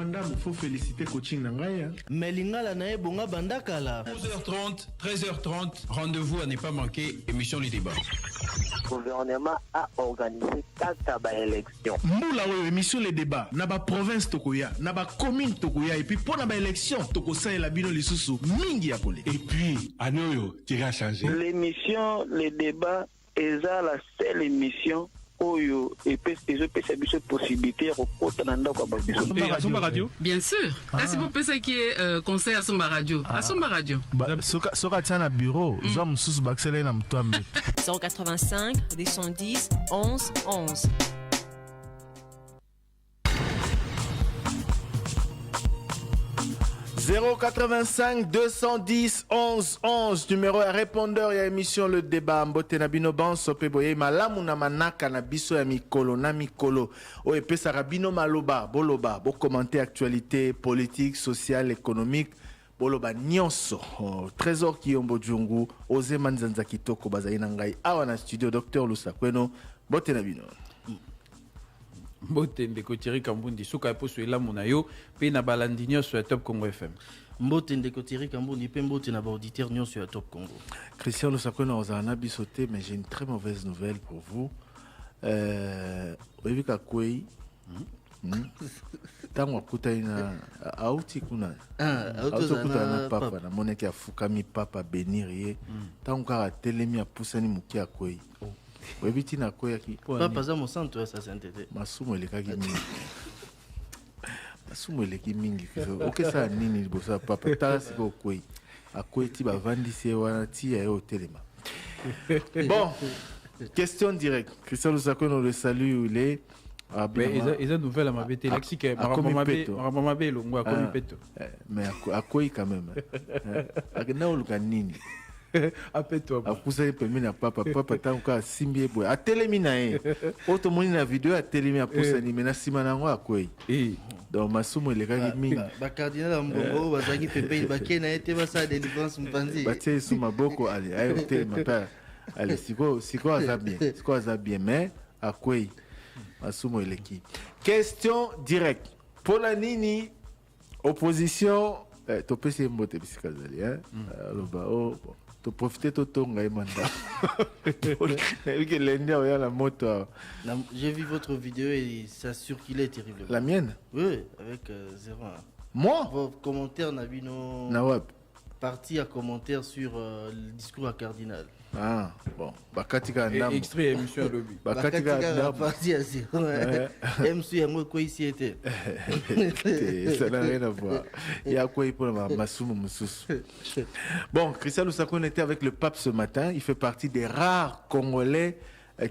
Mandam, faut féliciter coaching Nangaya. Mais Lingala na ebonga bandakala. 11h30, 13h30, rendez-vous à ne pas manquer, émission Les Débats. Le gouvernement a organisé 4 élections. Moula émission Les Débats. Naba province Tokoya, naba commune Tokoya, et puis pour naba élection, Tokosa et la bino lisusu, mingi apolé. Et puis, Anoyo, tu as changé. L'émission Les Débats est la seule émission Oyo et je peux cette possibilité de Somba Radio. Bien sûr. Est-ce que vous pensez qu'il est conseil à Somba Radio? À Somba Radio. Soka tient bureau, zom sous baxelé na mtombe. 085 210 11 11. « 085 210 11 11 numéro à répondeur ya émission Le Débat Mbote na bino banso pe boye malamu na manaka na biso ya mikolo na mikolo o epesa rabino maloba boloba bo commenter actualité politique sociale économique boloba nyonso trésor kiyombo jungu oze manzanza kitoko bazali na ngai awa na studio Dr Lusakweno Mbote na bino Mbote ndeko Thierry Kambundi suka poso elamu na yo pe na balandi nyonso ya Top Congo FM. Mbote ndeko Thierry Kambundi pe mbote na ba auditeur nyonso ya Top Congo. Christian Lusakwena ozana bisoté, mais j'ai une très mauvaise nouvelle pour vous. Oyebika kwei tango akuta ina auti kuna auti kuna na papa na moneki afukami papa Benirie tango kaka telemi apusani muki akwei. Webiti na koya ki papa za mosanto sa sainteté masumo elekaki mingi masumo eleki mingi okesa nini libosa papa tala siko koi akwei ti bavandisi wana ti ya hotelema. Bon, question directe. Christian Lusakweno le salue il est ils ont nouvelle à ma bête lexique mabe longo akomi peto mais akwei quand même akena uluka nini apeto akusa pembe na papa tango ka simbi eboy atelemi na ye oto moni na video atelemi apusa ni mena sima nango akwei donc masumo elekaki mingi ba cardinal mbongo bazaki pepe bakena ete basa délivrance mpanzi batie sous maboko allez ayo telema pa allez siko aza bien mais akwei masumo eleki. Question directe pour la nini opposition topesi mbote bisika zali aloba bon to profiter to tonga e mandat. La moto. J'ai vu votre vidéo et ça circulait terriblement. La mienne? Oui, avec 0. Moi? Vos commentaires Nabino. Nawab. Parti à commentaire sur le discours à Cardinal. Ah, bon. Bakatika Ndam. Extrait émission à lobby. Bakatika Ndam. Parti à 0. MC moi quoi ici était. Ça n'a rien à voir. Il y a quoi pour ma masumu mususu. Bon, Christian Lusakweno était avec le pape ce matin. Il fait partie des rares Congolais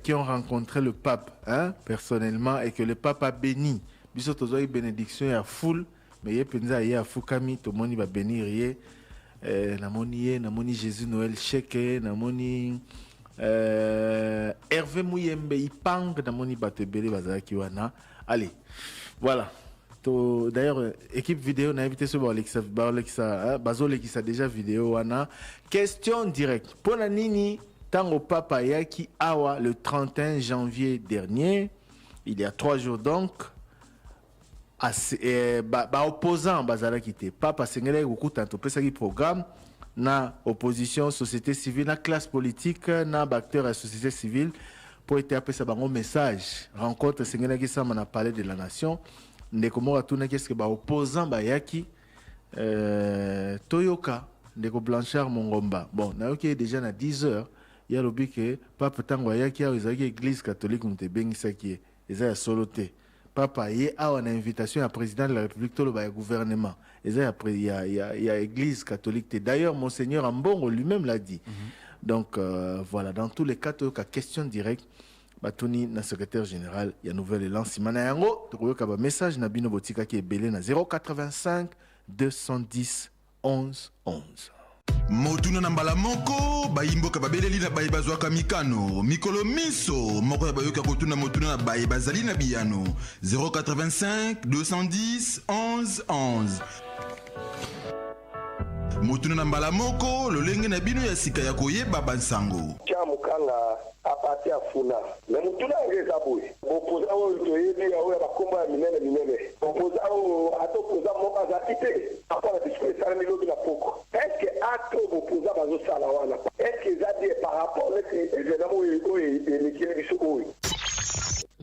qui ont rencontré le pape personnellement et que le pape a béni. Biso tozo bénédiction ya full, mais il penza ya fukami to moni ba bénir namoni Jésus Noël Cheke namoni Hervé Mouyembe Ipang namoni batebele bazaki wana. Allez, voilà. D'ailleurs équipe vidéo n'a invité sur Bazole qui sa déjà vidéo wana. Question directe. Pour la nini tango papa yaki awa le 31 janvier dernier, il y a 3 jours donc. Opposant bazala kité papa sengele okuta to pesa ki programme na opposition société civile na classe politique na acteur à société civile pour être apesa bango message rencontre sengele ki sama na palais de la nation ndeko mo atuna qu'est-ce que opposant yaki Toyoka ndeko Blanchard Mongomba bon na yoki déjà na 10h ya lobi que papa tango yaki a ezaki église catholique mte bengisa ki eza ya soloté. Papa, il y a une invitation à président de la République, tout le gouvernement. Il y a l'église catholique. D'ailleurs, Monseigneur Ambongo lui-même l'a dit. Donc, voilà, dans tous les cas, tu as question directe. Batoni, na secrétaire général, il y a nouvel élan. Si manayango, tu as un message, na bino botika qui est belé na 085 210 11 11. Motuna na mbala moko bayimboka babeleli na baye bazwaka mikano mikolo miso moko ya bayoka kotuna motuna na baye bazali na biyano 085 210 11 11. Motuna na mbala moko lolenge na bino ya sika ya koyeba bansango Chamukanga à partir à Funa. Mais nous tous les Zaboué, opposants au Toyébi, à combat minéré, opposants à l'opposant Mokazakité, après la discussion de Saramilo de la Poko. Est-ce que acte opposant à Zosalawana? Est-ce que ça dit par rapport à l'événement et les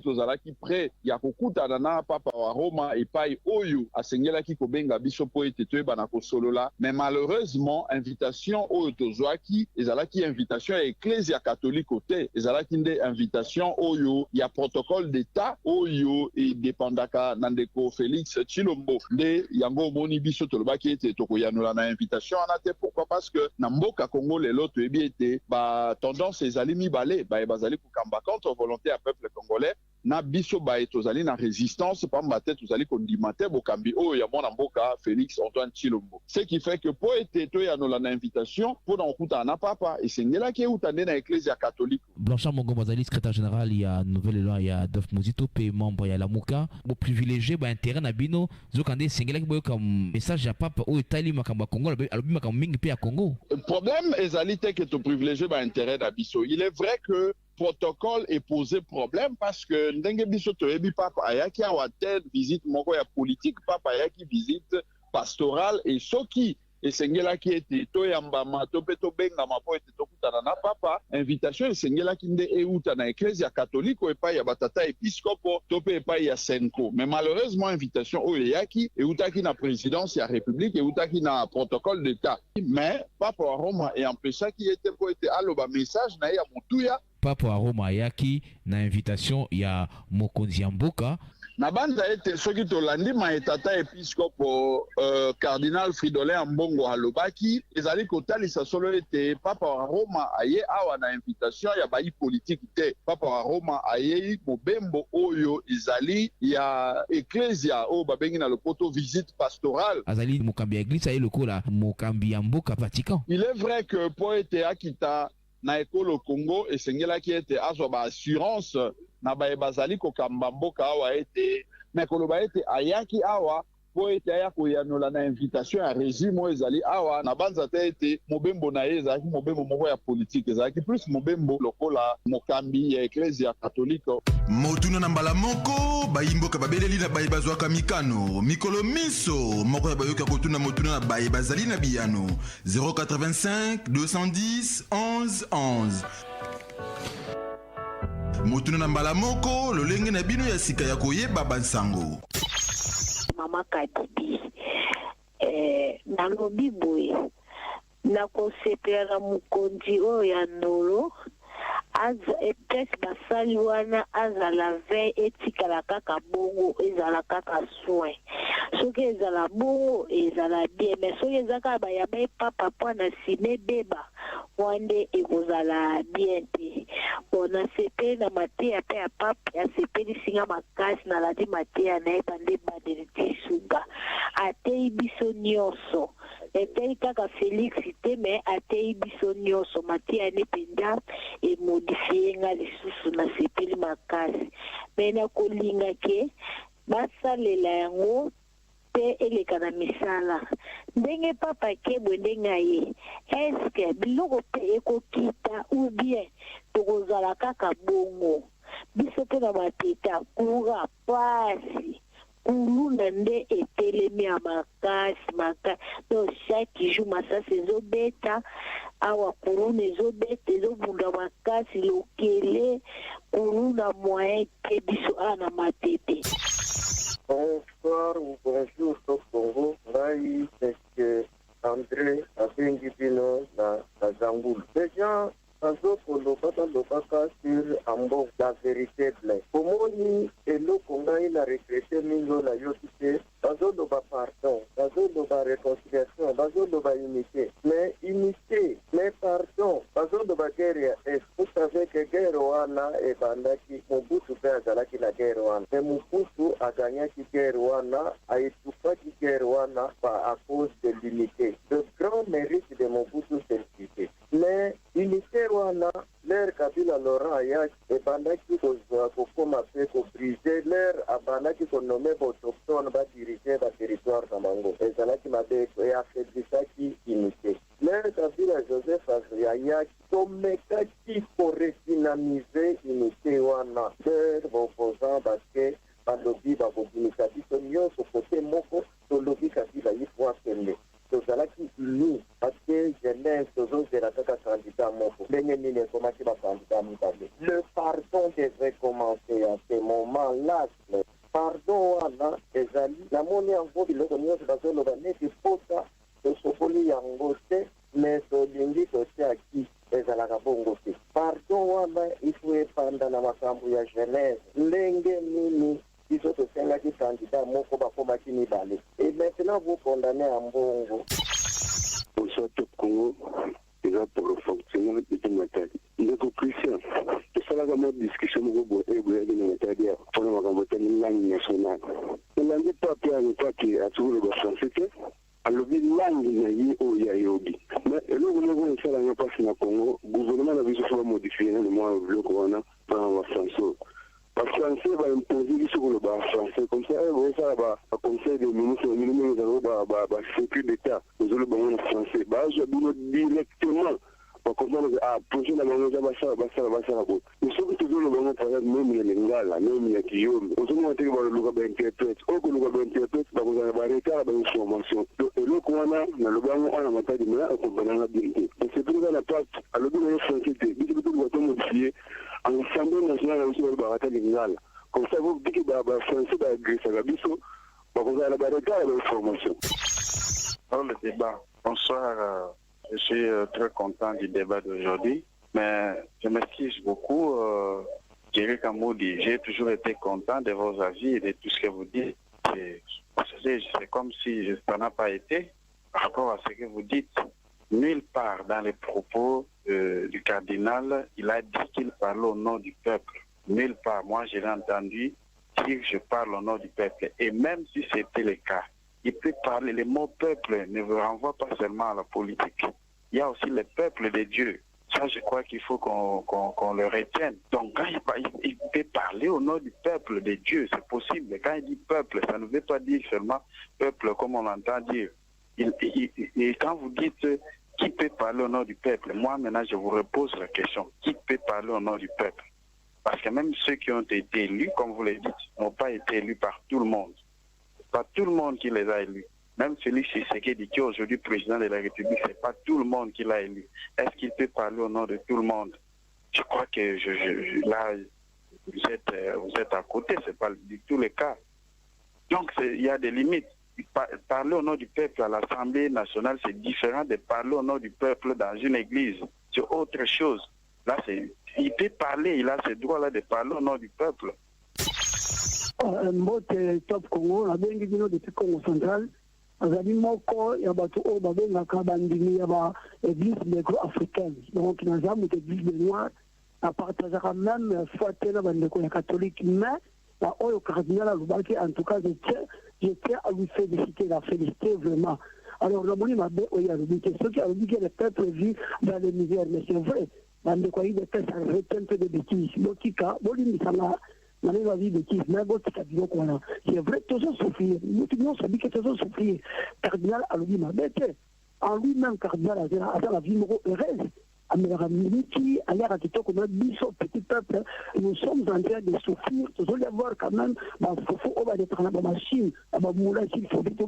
tozalaki prêt ya kokutana na papa wa Roma epai oyo asengelaki kobenga biso po ete toyebana kosolola, mais malheureusement invitation oyo tozwaki ezalaki invitation ya ecclesia catholique te, ezalaki nde invitation oyo ya protocole d'état oyo edependaka na ndeko Félix Tshilombo. Nde yango omoni biso tolobaki ete tokoyanola na invitation wana te. Pourquoi? Parce que na mboka Congo lelo toyebi ete ba tendance ezali mibale, bazali kokamba contre volonté ya peuple congolais na biso baye tozali na résistance pamba te tozali kondima te bokambi oyo ya mwana mboka Félix Antoine Tshilombo. Ce qui fait que po ete toyanola na invitation mpona kokutana na papa esengelaki euta nde na ecclesia catholique. Blanchard Mongo bazali secrétaire général ya nouvelle loi ya Adolphe Muzito pe membre ya Lamuka bo privilégié ba intérêt na bino zokande esengelaki boyo comme message ya papa oyo etali makambo ya Congo alobi makambo mingi pe ya Congo. Problème ezali te ke to privilégié ba intérêt na biso. Il est vrai que protocole est posé problème parce que ndenge biso toyebi papa ayaki awa te visite moko ya politique, papa ayaki visite pastorale et soki esengelaki ete toyambama to pe tobengama po ete tokutana na papa, invitation esengelaki nde euta na ecclesia catholique epai ya batata episcopo to pe epai ya senko. Mais malheureusement invitation oyo eyaki eutaki na présidence ya république, eutaki na protocole d'état, mais papa wa Roma empêchaki ete po ete aloba message na ya motuya. Papa wa Roma ayaki na invitation ya mokonzi ya mboka na banza ete soki tolandi maetata episcopo cardinal Fridolin Mbongo alobaki ezali kotalisa solo ete papa wa Roma aye awa na invitation ya bayi politique te. Papa wa Roma aye mobembo oyo ezali ya ecclesia oyo babengi na lopoto visite pastorale, azali mokambi ya eglise aye lokola mokambi ya mboka Vatican. Il est vrai que po ete akita na ekolo Congo esengelaki ete azwa ba assurance na baye bazali kokamba mboka awa ete mais koloba ete ayaki awa po ete aya koyanola na invitation ya régime oyo ezali awa na banza te ete mobembo na ye ezalaki mobembo moko ya politique, ezalaki plus mobembo lokola mokambi ya ecclesia catholique. Motuna na mbala moko bayimboka babeleli na baye bazwaka mikano mikolo miso moko ya bayoka kotuna motuna na baye bazali na biyano 085 210 11 11. Motuna na mbala moko lolenge na bino ya sika ya koyeba bansango. Mama Kadibi nalobi boye nakosepela mokonzi oyo ya ndolo peut-être basali wana azala ve etikala kaka bongo ezala kaka soin soki ezala bongo ezala bien mais soki ezaka bayaba papa pwana sime beba wande ekozala bien te. Bona sepeli na mateya pe ya papa asepeli singa makasi na ladi mateya na ye bande badeli tisuga atei biso nyonso eteli kaka Félix te mais atei biso nyonso mateya ne penda emodifie nga lisusu na sepeli makasi me nakolinga ke basalela yango pe eleka na misala ndenge papa kebwe ndenge aye eske biloko pe ekokita ou bien tokozala kaka bongo biso pe na mateta kura pasi kulunda nde etelemi ya makasi donc chaque jour masasi ezobeta awa kuruna ezobeta ezobunda makasi lokele kuruna moyen te biso ana matete. Bonsoir ou bonjour au Congo. Ngai c'est André abengi bino na Zangulu. Déjà bazokoloba sur ambo la vérité ble omoni eloko ngai na regrete mingo na yoki te bazoloba pardon, bazoloba réconciliation, bazoloba unité, mais unité, mais pardon, bazoloba guerre ya est. Vous savez que guerre wana ebandaki Mobutu pe azalaki na guerre wana, mais Mobutu aganyaki guerre wana, aetufaki guerre wana à cause de l'unité. Le grand mérite de Mobutu c'est l'unité, mais unité wana l'air Kabila Laurent ayaki ebandaki kokoma pe kobrise l'air abandaki konome autochtone badiriger ba territoire na bango ezalaki mabe eaffaiblisaki unité. L'air Kabila Joseph ayaki komekaki koredynamiser tomoni yango biloko nyonso bazoloba neti pota tosokoli yango te mais tolingi totiaki ezalaka bongo te. Pardon wana ifo epanda na makambo ya Genève ndenge nini biso tosengaki kandida moko bakomaki mibale. Et maintenant vous condamnez à mbongo. Bonsoir tout Congo, déjà pour le fonctionnement de Matadi. Ndeko Christian, tosalaka mwa discussion moko boye eboyaki na Matadi mpona makambo tani langue nationale. Elandi pape alobaki atokoloba français te, alobi langue na ye oyo ayobi. Mais eloko moko esalanga mpasi na Congo, gouvernement na biso fo bamodifie nano mwa biloko wana mpona bafrançais. Bafrançais baimposer biso koloba français comme ça bozosala baconseil de ministre minimum ezalo basécurité d'état ozoloba bango na français bazwa bino directement bakomprendre projet na bango eza basala boye mais soki tozoloba bango par exemple meme ya lingala meme ya kiyombe ozomona teke baloba bainterprète oyo koluka bainterprète bakozala baretard bainformation donc eloko wana naloba yango wana Matadi mena akompananga bien te c'est pourquoi na pape alobi na yo français te biso bitokoka tomodifie en assemblée nationale aussi barata lingala comme ça vous dites que français baagresaka biso bakozala baretard ya bainformation. Dans le débat, bonsoir. Je suis très content du débat d'aujourd'hui, mais je m'excuse beaucoup. Thierry Kamoudi, j'ai toujours été content de vos avis et de tout ce que vous dites. C'est comme si ça n'a pas été par rapport à ce que vous dites. Nulle part dans les propos du cardinal, il a dit qu'il parlait au nom du peuple. Nulle part. Moi, je l'ai entendu dire que je parle au nom du peuple. Et même si c'était le cas, il peut parler, le mot peuple ne vous renvoie pas seulement à la politique. Il y a aussi le peuple de Dieu. Ça, je crois qu'il faut qu'on le retienne. Donc, quand il peut parler au nom du peuple de Dieu, c'est possible. Quand il dit peuple, ça ne veut pas dire seulement peuple comme on l'entend dire. Et quand vous dites qui peut parler au nom du peuple, moi maintenant je vous repose la question. Qui peut parler au nom du peuple? Parce que même ceux qui ont été élus, comme vous le dites, n'ont pas été élus par tout le monde. Pas tout le monde qui les a élus. Même celui qui est aujourd'hui président de la République, c'est pas tout le monde qui l'a élu. Est-ce qu'il peut parler au nom de tout le monde? Je crois que là, vous êtes à côté, c'est pas du tout le cas. Donc il y a des limites. Parler au nom du peuple à l'Assemblée nationale, c'est différent de parler au nom du peuple dans une église. C'est autre chose. Là, il peut parler, il a ce droit-là de parler au nom du peuple. Mbote Top Congo nabengi bino depuis Congo central azali moko ya bato oyo babengaka bandimi ya ba église négro-africaine donc naza moto église de noir apartageaka même foi te na bandeko ya catholique mais ba oyo cardinal alobaki en tout cas je tiens à lui féliciter vraiment. Alors namoni mabe oyo alobi te soki alobi que le peuple vit dans les misères mais c'est vrai bandeko ayi de pesa arrête un peu de bêtises botika bolimisanga la vie de qui c'est vrai, tous ont souffert. Nous tout savons que tous ont souffert. Cardinal a dit ma bête. En lui-même, cardinal a la vie heureuse. Qui a l'air à tout comme un petit peuple, nous sommes en train de souffrir. Nous allons voir quand même, il faut être dans la machine, il faut vite au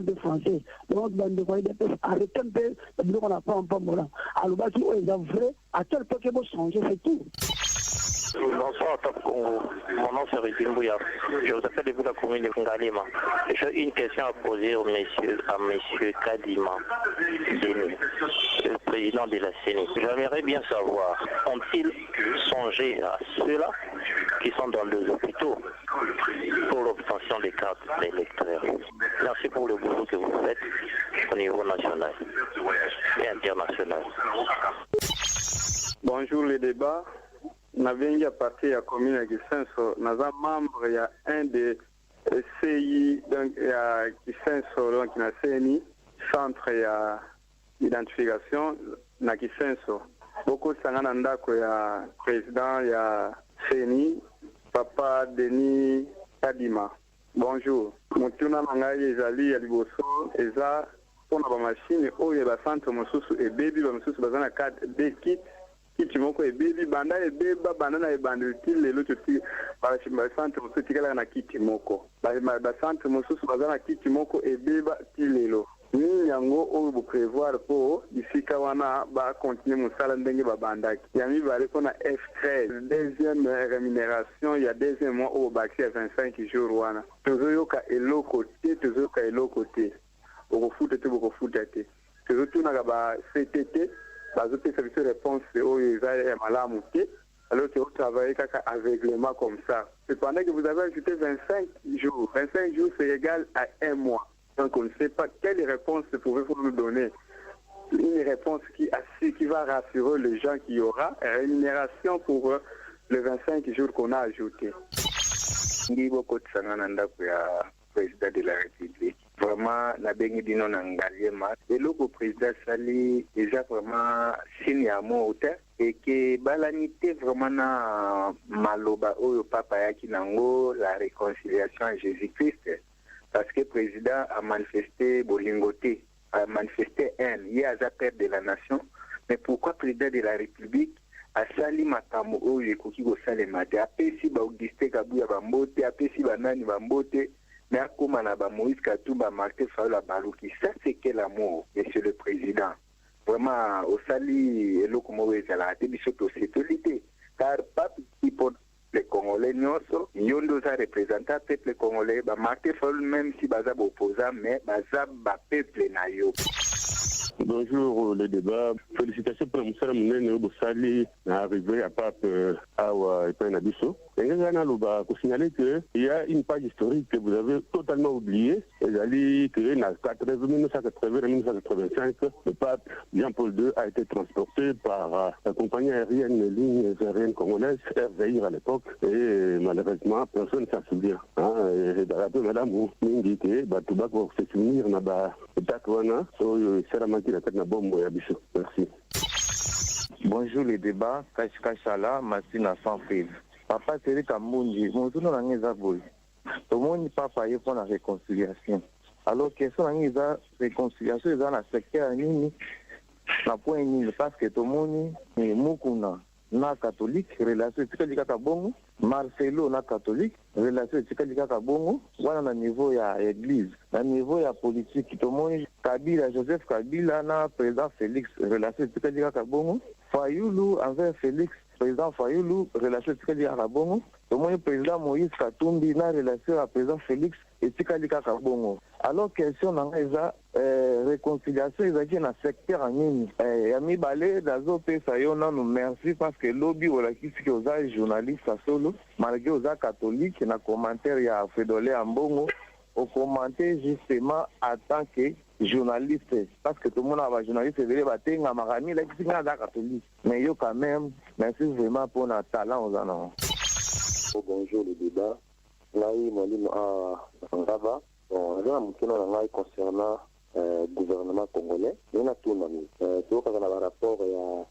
de français. Donc, arrêtez un peu, on n'a pas un peu mola. Alors, il est vrai, à tel point que vous changez, c'est tout. Bonsoir Top Congo, mon nom c'est Ritin Bouya, je vous appelle depuis la commune de Ngalima. J'ai une question à poser à monsieur Kadima, le président de la CENI. J'aimerais bien savoir, ont-ils songé à ceux-là qui sont dans les hôpitaux pour l'obtention des cartes d'électeurs? Merci pour le boulot que vous faites au niveau national et international. Bonjour les débats. Navengi à partir de la commune de Kisenso, nous sommes membres, il y a un des CI, donc il y a Kisenso, donc il y a CNI, centre d'identification, il y a Kisenso. Beaucoup de gens il y a président, il y a CNI, Papa Denis Kadima. Bonjour. Mutuna Mangaï Ezali Aliboso, Eza, pour la machine, où il y a le centre Mosusu et Baby, le Mosusu, il y a 4 kits. Kitimoko e baby banda e beba banana e bandutil le lotuti ba centre mosusu tikala na kitimoko ba centre mosusu bazana kitimoko e beba tilelo nini yango oyo boprévoir mpo bisika wana bacontinue mosala ndenge babandaki. Ya mibale mpona F13 deuxième rémunération ya deuxième mois oyo bobakisi ya 25 jours wana tozoyoka eloko te bokofuta te bokofuta te tozotunaka ba CTT bazopesa biso réponse oyo eza ya malamu te alors que vous travaillez aveuglément comme ça. Cependant que vous avez ajouté 25 jours. 25 jours, c'est égal à 1 mois. Donc on ne sait pas quelle réponse pouvez-vous nous donner. Une réponse qui va rassurer les gens qu'il y aura rémunération pour les 25 jours qu'on a ajoutés. Président de la République. Vraiment, la bengi dino n'engagement. Et le président Sali déjà vraiment signé à mon hauteur et que balanité vraiment na maloba oyo papa yaki nango la réconciliation à Jésus-Christ parce que le président a manifesté bolingoté, a manifesté haine, il y a la perte de la nation. Mais pourquoi le président de la République a sali makamu oyo ekoki ko salemate apesi ba Auguste Kabuya bambote apesi banani bambote mais à comment Moïse Katumba Martin Fayola Balouki, ça c'est quel amour, monsieur le président. Vraiment, au sali, et l'eau comme on est à la télé, surtout sécurité. Car pas pour les Congolais, Yondo a représenté le peuple congolais, Martin Fayola, même si Bazab opposant, mais Bazab peuple nayo. Bonjour le débat. Félicitations pour Moussa Mounene Boussali arrivé à Pape Awa et Penabiso. Et nous allons signaler qu'il y a une page historique que vous avez totalement oubliée. C'est-à-dire que en 1980-1985, le pape Jean-Paul II a été transporté par la compagnie aérienne Lignes aériennes congolaises, Air Zaïre à l'époque. Et malheureusement, personne ne s'en souvient. Et dans la madame Mingi, Batouba pour se souvenir, Takwana, merci. Bonjour les débats, Kachkachala, Massina sans fil. Papa Tere Kamundi, mon tour dans les abois. Tout le monde papa est pour la réconciliation. Alors que la réconciliation est dans la secteur nini, na point nini parce que tout le monde est mukuna. Na catholique, relation tika kabongo, Marcelo na catholique, relation tika kabongo, wana na niveau ya église, na niveau ya politique, tout le monde Kabila, Joseph Kabila na président Félix, relation tika kabongo, Fayulu envers Félix, président Fayulu, relation tika kabongo, tout le monde président Moïse Katumbi na relation à président Félix et tika kabongo. Alors question nanga eza réconciliation ezaki na secteur anini ya mibale dazo pesa yo nanu merci parce que lobby olakisi ke oza journaliste solo malgré oza catholique na commentaire ya Fedolé Ambongo au commenter justement en tant que journaliste parce que tout le monde a journaliste vele batenga magami la kisinga da catholique mais yo quand même merci vraiment pour notre talent aux anons. Bonjour le débat ngai mwalimu ngava bon là mon concernant gouvernement congolais on a tout nami to ka na rapport ya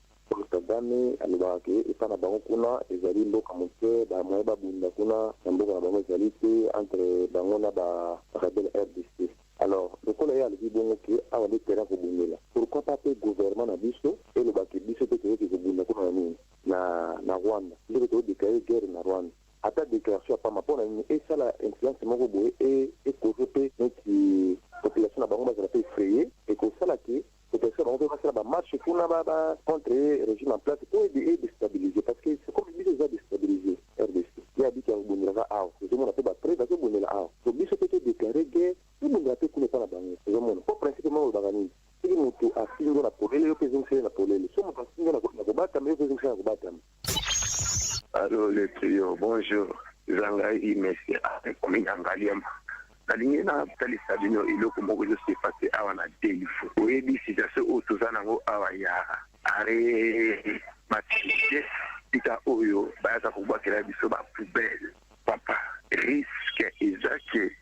Kagame alibaki ipana bango kuna ezali mboka moke ba moeba bunda kuna mboka na bango ezali te entre bango na ba rebelle RDC. Alors le collègue a dit bon que avant de terrain ko bundela pourquoi pas le gouvernement na biso et le baki biso te ko bunda kuna na Rwanda le to déclarer guerre na Rwanda ata déclaration pas ma pour et ça la influence moko boye et corromper notre population na bango ba za effrayé et que ça la qui peut-être on va faire la marche contre le régime en place pour aider déstabiliser parce que c'est comme ils ont déstabilisé RDC. Il y a dit qu'il y a un bon à tout le monde a fait battre parce que bon là donc il peut déclarer guerre tout le monde a fait qu'on n'est pas la banque c'est le monde pas principalement au bagani si nous tout a signé la polele le président c'est la polele si on a signé la combattre mais le président c'est la combattre. Allô le trio bonjour Zangai merci comme Ngaliam nalingi na talisa bino iloko moko zo se passé awa na Delifo oyebi situation o tozana ngo awa ya are matite ita oyo baza kubakela biso ba poubelle papa risque ezake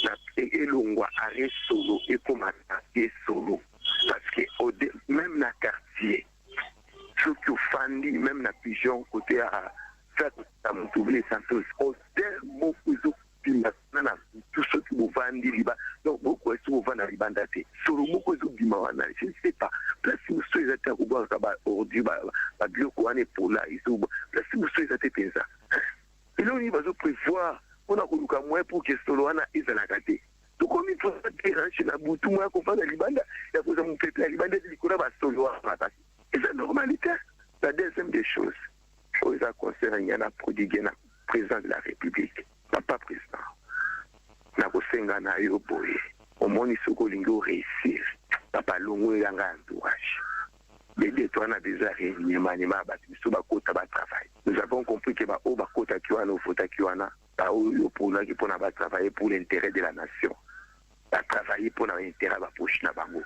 na elongwa are solo ekomata e solo parce que même na quartier ceux qui fandi même na pigeon côté à ça Mutubile Santos au terme beaucoup na tout ce qui vous vend liba donc beaucoup est vous vend libanda te sur beaucoup de bimawana je ne sais pas place nous sommes à kuba ba ordi ba bioko ane pour là ils sont place nous sommes à pensa et là on va prévoir on a koluka moins pour que solo wana izala kate donc comme il faut hiérarchie na butu moi comprendre libanda ya koza mon peuple libanda likona ba solo ataki et c'est normalité. La deuxième des choses aux conseils na prodiguer na président de la République papa président na kosenga na yo boye au moins soko lingo réussir papa longo yanga entourage les deux toi na déjà réuni manima ba biso ba kota ba travail. Nous avons compris que ba o ba kota ki wana ofota ki wana ba o pour na ki pona ba travailler pour l'intérêt de la nation. Ba travailler pour l'intérêt ba poche na bango.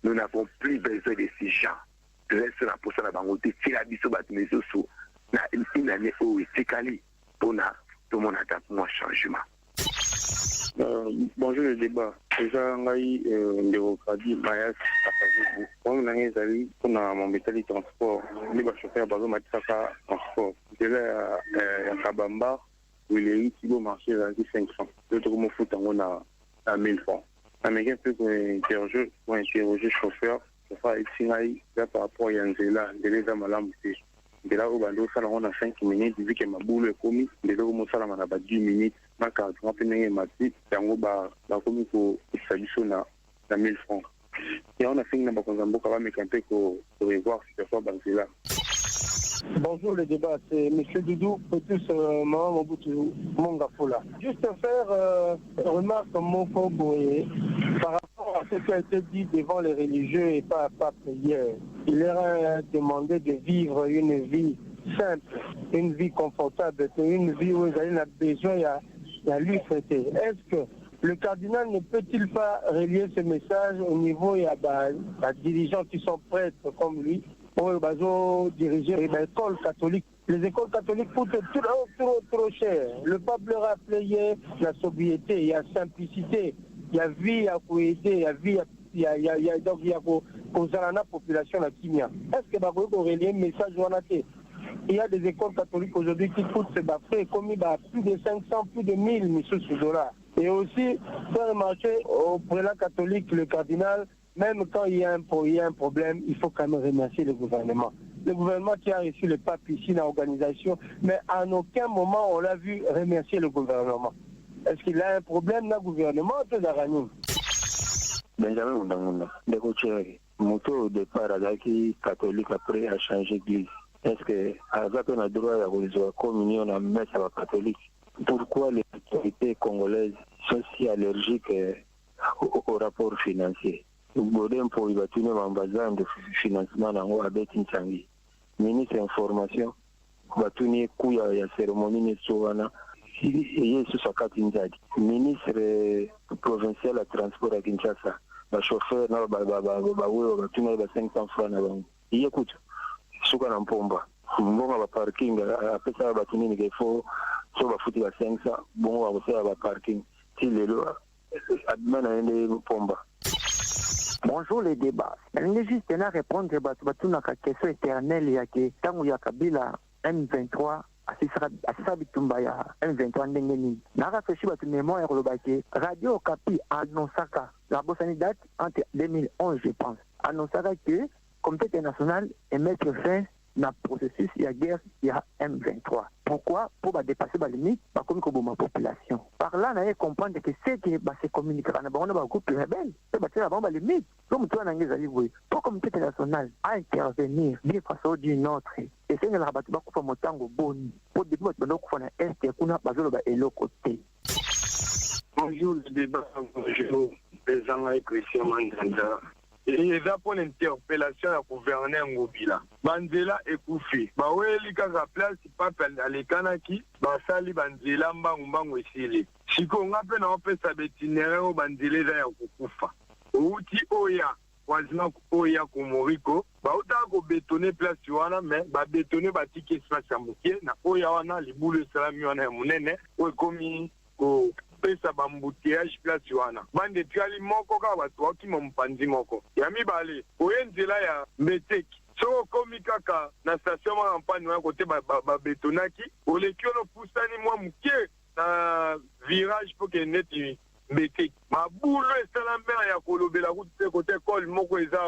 Nous n'avons plus besoin de ces gens. Reste na poche na bango te tira biso ba meso so na une année o etikali pona tout le monde attend un changement. Bonjour le débat. Déjà, ngai ndéocratie Mayas Akazubu. On a un zali pour mon métal transport. Les chauffeurs bazo matisaka transport. De là à Kabamba où il est qui va marcher à 500. Le truc me fout en à 1000 francs. Américain peut interroger chauffeur. Chauffeur ici là par rapport à Yanzela, de les amalam de là où bando ça on a 5 minutes vu que ma boule est commis de là où mon salaire on a pas 10 minutes ma carte on peut n'engager ma petite yango ba commis pour saluer na 1000 francs et on a fait une bakonzambo kaba mais quand pour revoir si ça soit là. Bonjour le débat, c'est M. Doudou, Petus Maman Mobutu Mongafola. Juste faire remarque mon Boé par rapport à ce qui a été dit devant les religieux et pas hier. Il leur a demandé de vivre une vie simple, une vie confortable, une vie où ils ont besoin de lui traiter. Est-ce que le cardinal ne peut-il pas relier ce message au niveau de la dirigeants qui sont prêtres comme lui pour diriger les écoles catholiques? Les écoles catholiques coûtent trop cher. Le pape leur a appelé hier la sobriété, il y a simplicité, il y a vie à aider, il y a donc il y a la population la Kimia. Est-ce que vous pouvez relier un message? Il y a des écoles catholiques aujourd'hui qui coûtent ces frais comme plus de 500, plus de 1000 $. Et aussi, faire remarquer au prélat catholique, le cardinal, même quand il y a un problème, il faut quand même remercier le gouvernement. Le gouvernement qui a reçu le pape ici dans l'organisation, mais à aucun moment on l'a vu remercier le gouvernement. Est-ce qu'il a un problème dans le gouvernement? Benjamin Moundangunda, Moto au départ, Azaki catholique après a changé d'église. Est-ce que Azaki a droit à la communion à la messe à la catholique? Pourquoi les autorités congolaises sont si allergiques au rapport financier? Bodem pour y battre un de financement dans Abet Nsangi. Ministre information, batuni kuya ya cérémonie ni sowana. Et sous sa katinzadi. Ministre provincial à transport à Kinshasa. Le chauffeur na batuni 500 francs na bango. Écoute, suka na mpomba. Mbonga ba parking apesa batuni ni faut so ba futi ba 500 bongo ba so ba parking. Si lelo admana ende mpomba. Bonjour les débats. Je juste à répondre à la question éternelle. Il y a que tant il y a Kabila M23 à Bitumba ya M23 ndengeni. Na réfléchi à mémoire le Radio Okapi annoncaka la bonne date entre 2011 je pense. Annoncaka que le Comité international est mettre fin dans le processus de la guerre il y a M23. Pourquoi? Pour dépasser la limite, comme la population. Par là, on a comprendre que c'est que se communiquer dans un groupe rebelle, c'est la limite. Comme toi, on a dit, pour le comité international à intervenir d'une façon ou d'une autre, et c'est que la rabattu va faire mon temps au bon. Pour des mots, on a fait un est qu'on a pas de l'autre côté. Bonjour, le débat, bonjour, président Christian Mandanda. Et eza pour l'interpellation ya gouverneur Ngobila. Banzela ekufi. Baweli kaka place pape alekanaki, basali banzela mbangu esili. Siko ngape na opesa betinere o banzela eza ya kukufa. Outi oya, wazima oya kumoriko, bauta ko bétonner place wana mais ba bétonner batiki espace ya mukie na oya wana libulu salami wana ya munene, o komi ko pesa bambouteillage place wana bande tiali moko ka bato wakima mpanzi moko ya mibale oye nzela ya Mbeteki soko komi kaka na station ma campagne wana kote babetonaki oleki ono pusani mwa muke na virage po ke neti Mbeteki mabulu esala mbera ya kolobela kuti kote école moko eza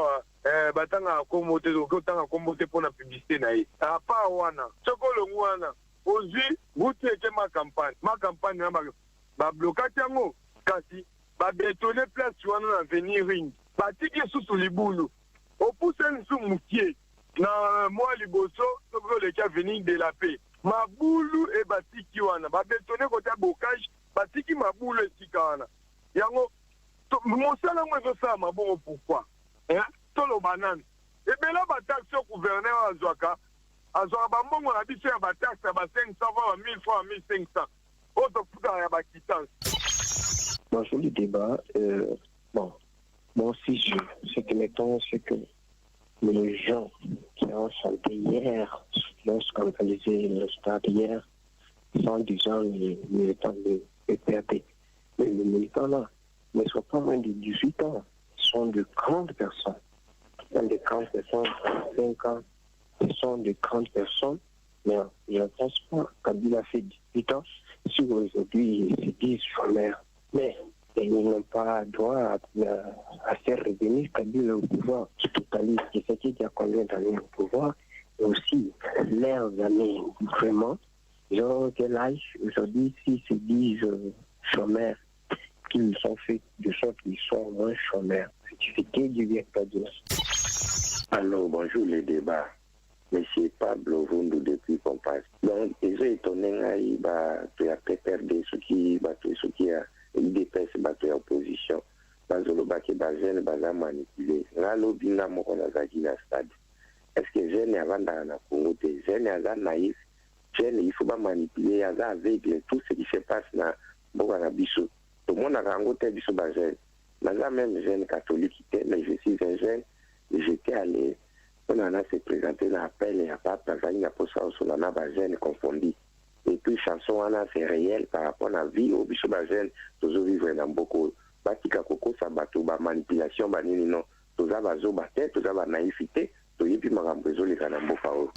batanga kombo te okotanga kombo te mpona publicité na ye apa wana soko longu wana ozwi buti eke ma campagne na ba blocage yango kasi babetone place wana na avenir ring batiki susu libulu opuse nsu mukie na mwa liboso soki oleki avenir de la paix mabulu e batiki wana babetone kota bocage batiki mabulu esika wana yango mosala ngo ezosala mabongo pourquoi toloba nani ebela bataxe o gouverneur azwaka bambongo na biso ya bataxe ya ba 500 va 1000 fois 1500 oyo tokutaka ya baquittance. Bonjour le débat. Bon, si ce que mettons, c'est que les gens qui ont chanté hier, qui ont scandalisé le stade hier, sont disant les militants de PRP. Mais les militants là ne sont pas moins de 18 ans. Ils sont de grandes personnes. Des grandes personnes, 35 ans, ils sont de grandes personnes. Mais je ne pense pas Kabila fait 18 ans. Si aujourd'hui ils se disent chômeurs, mais ils n'ont pas droit à faire revenir Kabila au pouvoir, qui totalise ce qui a combien d'années au pouvoir, et aussi leurs années vraiment. Ils ont quel âge aujourd'hui s'ils se disent chômeurs, qu'ils sont faits de sorte qu'ils sont moins chômeurs. Certifié du vieux Kabila. Alors, bonjour les débats. Monsieur Pablo Vundu depuis Compass. Donc, ils ont étonné tu as perdu ce qui a IDPS, tu as opposition. Bazoloba qui bazen baza manipulé. Ngalo binga moko na zaki na stade. Est-ce que jeune avant dans la Congo des jeunes aza naïf, jeune il faut pas manipuler, aza aveugle tout ce qui se passe na boka na biso. Tout le monde a rencontré biso bazen. Naza même jeune catholique, mais je suis un jeune, j'étais allé. On en a se présenté dans l'appel et à part Tanzanie, la poste sur la nabagène confondue. Et puis, chanson, c'est réel par rapport à la vie, au bichot bagène, toujours vivre dans beaucoup. Batika Koko, ça bateau, manipulation, banini, non. Tout ça va zo battre, tout ça va naïveté, tout y est, puis ma rambezo, les canambo, fao.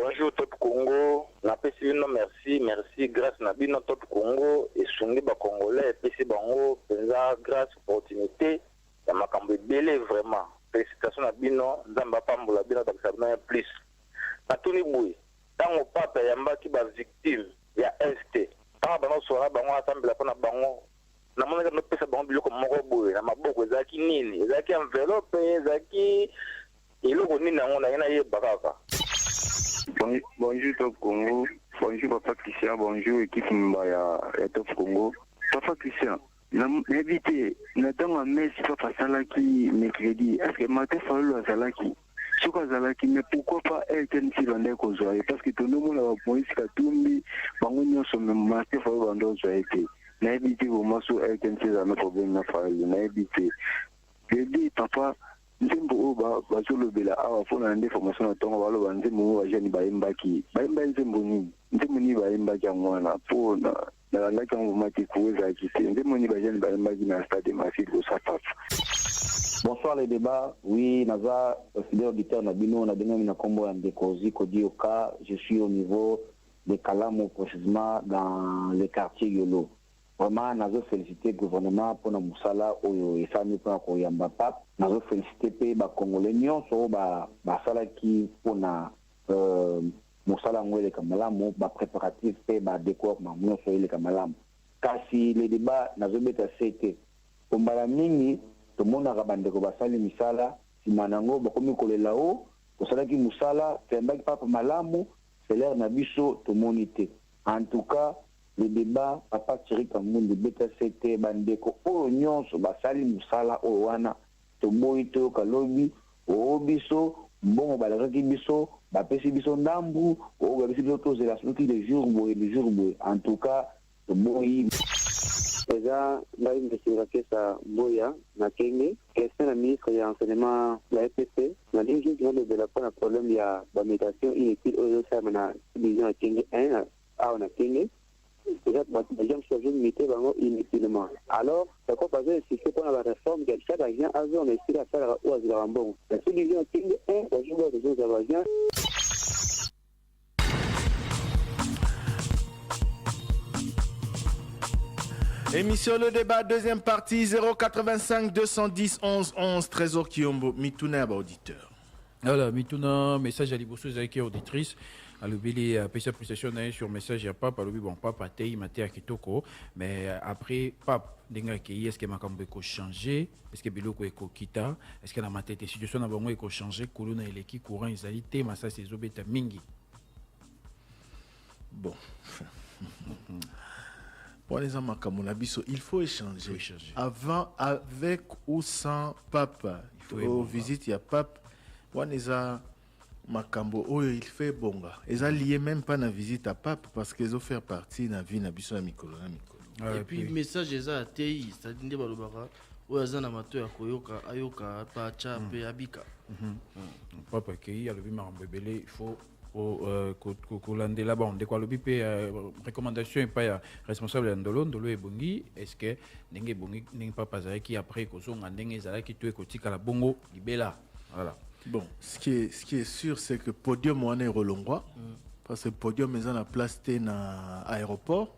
Bonjour, tout Congo. Na pesi non merci, grâce na bino tout Congo et sungi ba Congolais, pesi bango, penza grâce opportunité, ya makambo belé vraiment. Félicitations à Bino, Zamba Pambola, Bino Taxabna plus. Natuni Boui, tant au pape Yamba qui va victime, il y a ST. Tant que nous sommes bango ensemble, la pona bango. Na mona no pesa bango bilo comme moko boui, na maboko zaki nini, zaki enveloppe, zaki iloko nini na ngona yana ye bakaka. Bonjour Top Congo, bonjour Papa Christian, bonjour équipe Mbaya Top Congo. Papa Christian. N'invité, n'attends mais si pas Salaki mercredi, est-ce que Maté Fallo à Salaki? Souka Salaki, mais pourquoi pas Elton Silonde Kozoye? Parce que tout le monde a Moïse Katumbi, Bangonio sont même Maté Fallo en d'autres été. N'invité au morceau Elton Silonde problème na Fallo, n'invité. Je dis, papa, Nzembo Oba, Bazolo Bela, a fond en information à ton Walo, Nzembo Wajani Baimbaki, Baimba Nzemboni, Nzemoni Baimbaki en Wana, pour Bonsoir les débats. Oui, Naza, fidèle auditeur Nabino, Nabino Minakombo Ndekozi, Kodioka. Je suis au niveau de Kalamo, précisément dans le quartier Yolo. Vraiment, Nazo félicité le gouvernement pour notre Moussala, et Sami pour notre Yamba Pap. Nazo félicité les Congolais, sur Basala qui pour na Moussala ngwele kamalamu ba préparatif pe ba décor ma mousso ile kamalamu kasi le débat nazo beta sete kombala mingi to mona kabandeko basali misala simanango bakomi kolela o kosala ki musala temba ki papa malamu c'est l'air na biso to monité en tout cas le débat papa Thierry Kamunde beta sete bandeko o nyonso basali musala o wana to moito kalobi o biso bon balaki biso bapesi biso ndambu o bapesi biso tozela soki les jours boye en tout cas boyi eza ngai mbesinga kesa boya na kenge question na ministre ya enseignement la FPP na lingi nalobela mpona problème ya bamutation inutile oyo osala na division ya kenge 1 awa na kenge déjà bajan chargé limité bango inutilement alors pourquoi pas insister pour la réforme de chaque agent avant on essaie de faire ou azila mbongo la division ya kenge 1 bajan de choses agents. Émission Le Débat, deuxième partie, 085 210 11 11, Trésor Kiombo, Mituna, auditeur. Voilà, Mituna, message à Liboso, Zaki, auditrice. alobili pesa prestation sur message ya papa alobi bon papa tei maté kitoko mais après papa ndinga ki est-ce que makambo eko changer est-ce que biloko eko kita est-ce que na matete situation na bango eko changer kolona eleki courant ezali te masa ezobeta mingi bon pour les makambo na biso il faut échanger avant avec ou sans papa au visite ya papa waneza makambo oyo il fait bonga eza lié même pas na visite à pape parce qu'ils ont fait partie na vie na biso ya mikolo na mikolo et puis message eza atei c'est-à-dire nde balobaka oyo aza na mato ya koyoka ayoka pacha pe abika papa kei alobi makambo ebele il faut kolandela bon ndeko alobi mpe recommandation epai ya responsable ya ndolo ebongi est-ce que ndenge ebongi ndenge papa azalaki après kozonga ndenge ezalaki to ekotikala bongo libela voilà. Bon, ce qui est sûr, c'est que podium on est relongwa parce que podium est en place na aéroport.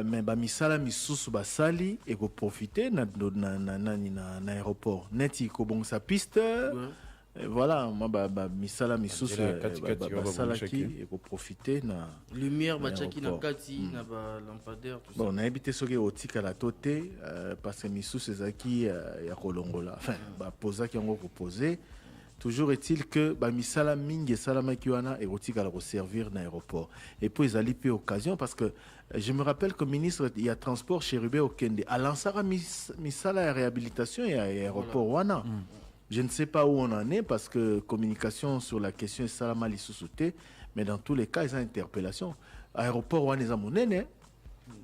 Mais ba misala misusu ba sali et ko profiter na aéroport. Neti ko bon sa piste. Voilà, moi ba misala misusu ba sala qui et ko profiter na lumière ba chaki na kati na ba lampadaire tout ça. Bon, na habité soki otika la toté parce que misusu ezaki ya kolongola. Enfin, ba posa ki ngo ko poser. Toujours est-il que ba misala mingi salama ki wana et otika la servir na aéroport. Et puis ils allaient peu occasion parce que je me rappelle que le ministre il y a transport chez Rubé Okende à lansara misala ya réhabilitation et aéroport wana. Je ne sais pas où on en est parce que communication sur la question est salama lisusuté, mais dans tous les cas, ils ont interpellation. Aéroport wana eza monene,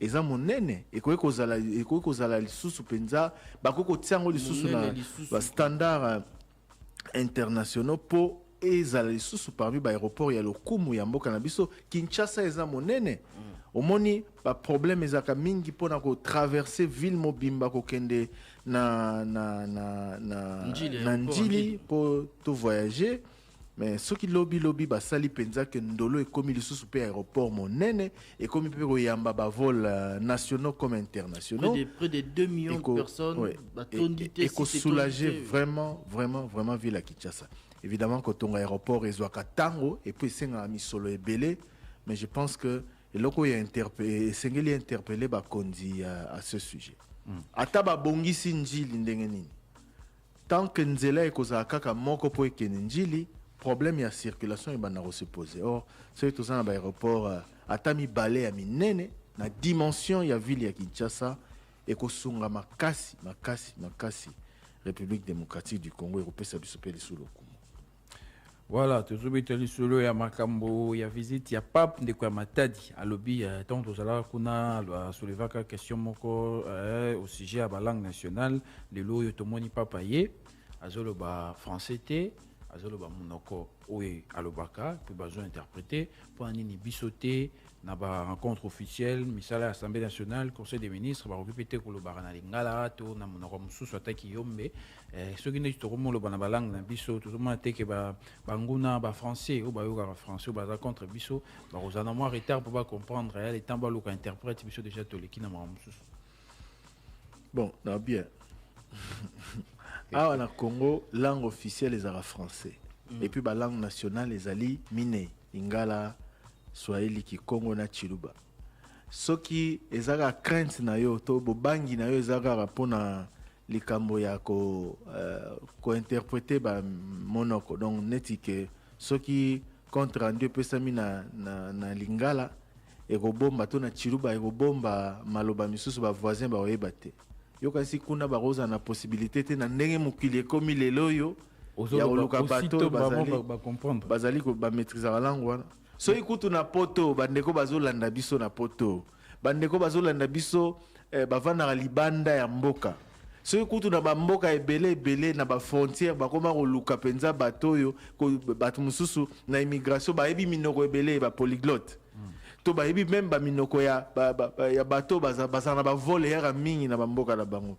eza monene, et quoi kozala lisusu penza, bakoko tiango lisusu na ba standard internationaux pour ezala lisusu parmi ba aéroport ya lokumu ya mboka na biso. Kinshasa eza monene. Omoni ba problème ezaka mingi pona ko traverser ville mobimba ko kende na Njili pour tout voyager, mais ce qui lobby basali penza que ndolo ekomi lisusu pe aéroport monene ekomi pe ko yamba ba vol nationaux comme internationaux près de 2 millions de personnes et ko soulager vraiment ville à Kinshasa. Évidemment quand on aéroport ezwaka tango et puis senga misolo ebele, mais je pense que eloko ya interpellé ba kondi à ce sujet. Ata ba bongisi njili ndenge nini. Tant que nzela ekozala kaka moko po ekene njili, problème ya circulation e bana se poser. Or, c'est tout ça na aéroport ata mibale ya minene na dimension ya ville ya Kinshasa ekosunga makasi République démocratique du Congo européenne biso pe lisulo. Voilà, tozobeteli solo ya makambo ya visite ya pape ndeko ya matadi alobi tant tozala kuna soulevaka question moko au sujet ya balangue nationale lelo oyo tomoni papa ye azoloba français te azoloba monoko oyo alobaka puis bazo interpréter pour nini biso te na ba rencontre officielle misala assemblée nationale conseil des ministres ba répéter kolobaka na lingala to na monoko mususu ataki yombe soki nde tokomoloba na balangue na biso tozomona te ke banguna ba français o bayokaka français o baza contre biso bakozala mwa retard po bacomprendre le temps baluka interprète biso déjà toleki na makambo mosusu. Bon, na bien awa na Congo langue officielle ezala français et puis ba langue nationale ezali mine lingala Swahili Kikongo na Chiluba. Soki ezaka crainte na yo to bobangi na yo ezaka rapona likambo ya ko interpréter ba monoko donc netike soki contre rendu pesami na lingala et bomba to na Chiluba et bomba maloba misusu ba voisin ba oyeba te. Yo kasi kuna ba roza na possibilité te na ndenge mokili ekomi lelo yo ya oluka bato bazali ko ba maîtriser la langue wana. So ikutu na poto bandeko bazolanda biso na poto bandeko bazolanda biso bavanda libanda ya mboka so ikutu na bamboka ebele na ba frontière bakoma koluka penza bato yo bato mususu na immigration bayebi minoko ebele ba polyglotte to bayebi même ba minoko ya bato bazana ba vol ya mingi na bamboka na bango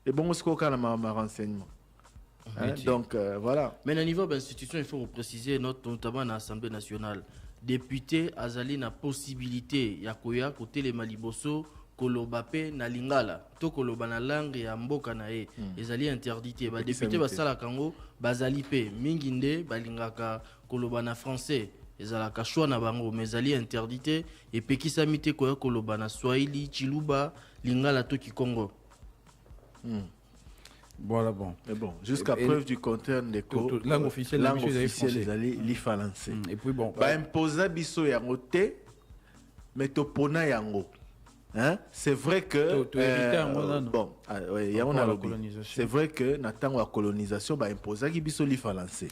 et bon siko kana ma renseignement. Donc voilà. Mais au niveau de l'institution, il faut préciser notamment dans l'Assemblée nationale. Député azali na possibilité ya koya côté les maliboso koloba pe na lingala to koloba na langue ya mboka na ye ezali interdité ba député basala kango bazali pe mingi nde balingaka koloba na français ezalaka choix na bango mais ezali interdité epekisami te koya koloba na Swahili, Chiluba, Lingala to Kikongo. Voilà, bon. Mais bon, jusqu'à preuve du contraire, langue officielle, les alliés, les Français. Et puis bon. Bah, imposa biso yango te, mais topona yango. Hein? C'est vrai que bon, c'est vrai que na tango la colonisation ba imposa ki biso li français.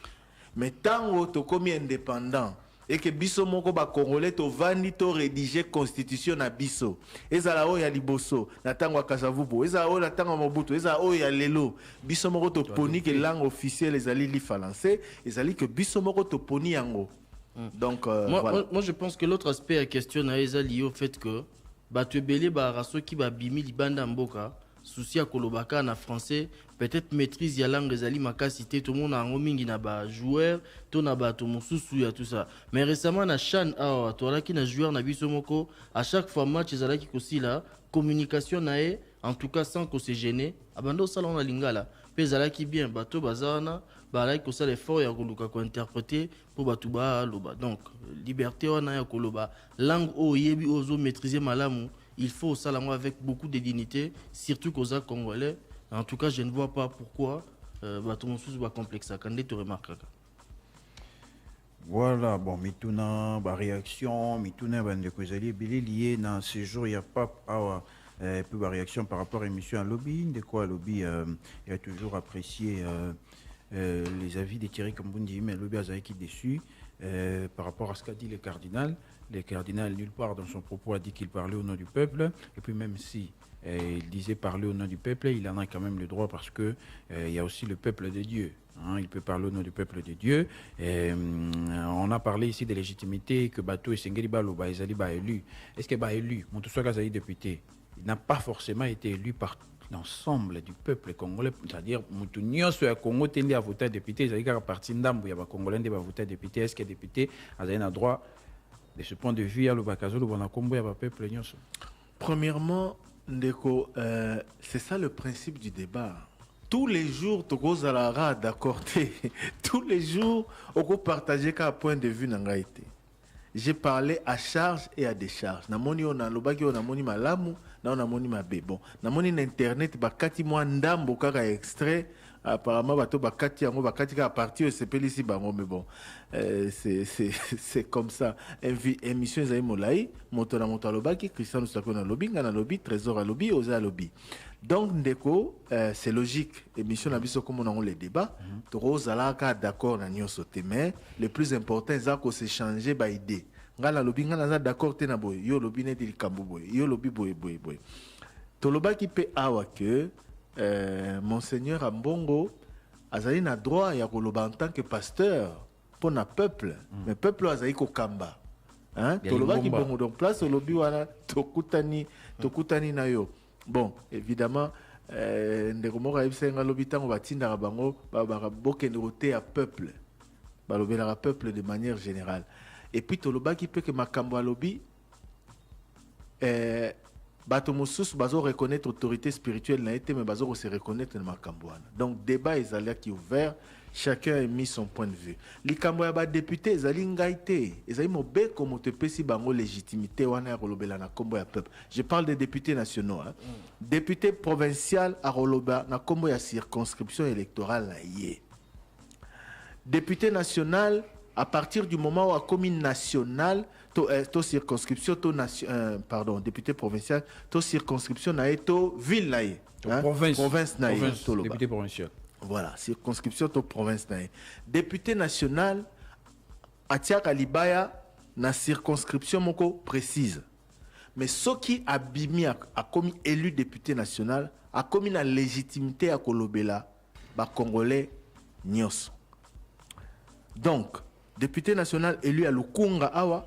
Mais tango to komi indépendant et que biso moko ba congolais to vandi to rédiger constitution na biso. Ezala o ya liboso na tango Kasavubu, ezala o na tango Mobutu, ezala o ya lelo. Biso moko to poni que langue officielle ezali li français, ezali que biso moko to poni yango. Donc moi je pense que l'autre aspect à question na ezali au fait que Batu belé baraso qui ba bimi libanda mboka souci à kolobaka na français peut-être maîtrise ya langue ezali makasité tout le monde a mingi na ba joueur to na ba to mususu ya tout ça mais récemment na Chan awa to la ki na joueur na biso moko à chaque fois match ezalaki kosi la communication na e en tout cas sans qu'on se gêner abando salon na lingala pe ezalaki bien bato bazana balaki ko sala effort ya koluka ko interpréter pour batu ba loba donc liberté wana ya koloba langue o yebi ozo maîtriser malamu il faut ça avec beaucoup de dignité surtout qu'aux congolais en tout cas je ne vois pas pourquoi batu mususu ba complexe quand tu remarques. Voilà, bon, mituna ba réaction mituna bande ko ezali belé lié dans ce jour il y a pas peu de réaction par rapport à l'émission à lobby de quoi lobby il a toujours apprécié les avis de Thierry Kambundi, mais le Béazaï qui est déçu par rapport à ce qu'a dit le cardinal. Le cardinal, nulle part dans son propos, a dit qu'il parlait au nom du peuple. Et puis même si il disait parler au nom du peuple, il en a quand même le droit parce que il y a aussi le peuple de Dieu. Hein, il peut parler au nom du peuple de Dieu. On a parlé ici de légitimité que Bato et Sengeli Baloba, Ezali ba élu. Est-ce qu'il est élu? Montoussouaka Zaï député. Il n'a pas forcément été élu par l'ensemble du peuple congolais, c'est-à-dire Moutounios sur Congo tendait à voter député, c'est-à-dire qu'à partir d'Ambo, il y a des Congolais qui vont voter député. Est-ce que les députés ont droit de ce point de vue à l'Obakazo, le Combo, il y a peuple Nyos? Premièrement, Ndeko, c'est ça le principe du débat. Tous les jours, tu as d'accord. Tous les jours, on peut partager qu'un point de vue n'a été. J'ai parlé à charge et à décharge. Namoni on a lobaki on a moni malamu, na on a moni mabe. Bon, namoni na internet bakati moi ndambo kaka extrait. Apparemment bato bakati yango bakati ka partir au CPL ici bango mais bon, c'est comme ça. Émission zai molai, moto na moto lobaki, Christian Sako na lobby, na lobby, Trésor à lobby, Oza lobby. Donc ndeko, c'est logique. Émission na biso comme on a les débats, toro zalaka d'accord na nyoso te mais le plus important c'est que s'échanger ba idée. Ngala lobby ngala d'accord te na boy, yo lobby ne di kambo boy, yo lobby boy. To lobaki pe awa que Monseigneur Ambongo azali na droit ya koloba en tant que pasteur pour na peuple, mais peuple azali ko kamba. Hein? Tolobaki bongo donc place au lobby wana tokutani na yo. Bon, évidemment, ndeko moko ayebisenga lobi ntango batindaka bango bokende kote ya peuple balobelaka peuple de manière générale. Et puis tolobaki mpe ke makambo ya lobi bato mosusu bazo reconnaître autorité spirituelle na été mais bazo se reconnaître na makambo wana. Donc débat ezalaki ouvert, chacun a mis son point de vue. Likambo ya ba député ezali ngai te, ezali mobeko moto pesi bango légitimité wana ya kolobela na kombo ya peuple. Je parle des députés nationaux hein. Député provincial a koloba na kombo ya circonscription électorale na yé. Député national à partir du moment où la commune nationale to circonscription pardon député provincial to circonscription na to ville na province na député provincial. Voilà, circonscription to province na député national atiaka libaya na circonscription moko précise. Mais ce qui a bimi a commis élu député national a commis la légitimité à kolobela ba congolais nyos. Donc député national élu à Lukunga awa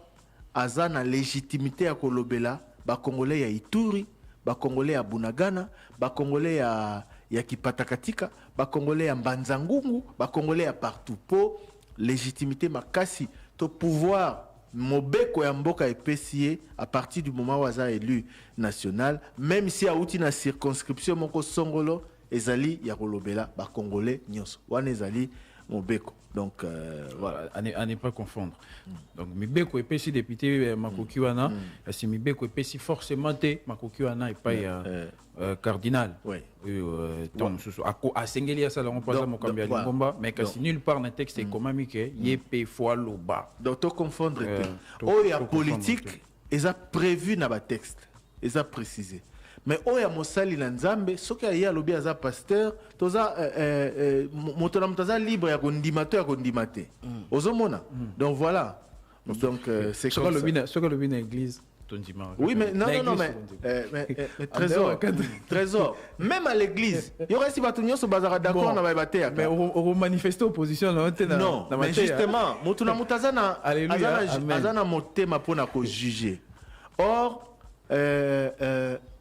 aza na légitimité à kolobela ba congolais ya Ituri, ba congolais ya Bunagana, ba congolais ya Kipatakatika, ba congolais ya Mbanzangungu, ba congolais ya partout po légitimité makasi to pouvoir mobeko ya mboka epesiye à partir du moment où aza élu national, même si a outi na circonscription moko songolo ezali ya kolobela ba congolais nyos. Wana ezali Mobeko. Donc voilà, à ne pas confondre. Donc Mibeko est si député Makoki wana, si Mibeko est si forcément Makoki wana et pas cardinal. Oui. Tom Soussou a sengeli ça on passe mon cambia Lingomba mais que si nulle part dans le texte est comment mike yep fois loba. Donc to confondre oh il y a politique, ils a prévu dans le texte, ils a précisé. Mais oya mosali na nzambe soki aye alobi aza pasteur toza moto na moto aza libre ya kondima to ya kondima te ozomona donc voilà donc c'est comme ça soki alobi na église tondima oui mais non mais trésor même à l'église il y aurait si bato nyonso bazaka d'accord na ba te mais on manifester opposition na te na non mais justement moto na moto aza na motema pona ko juger or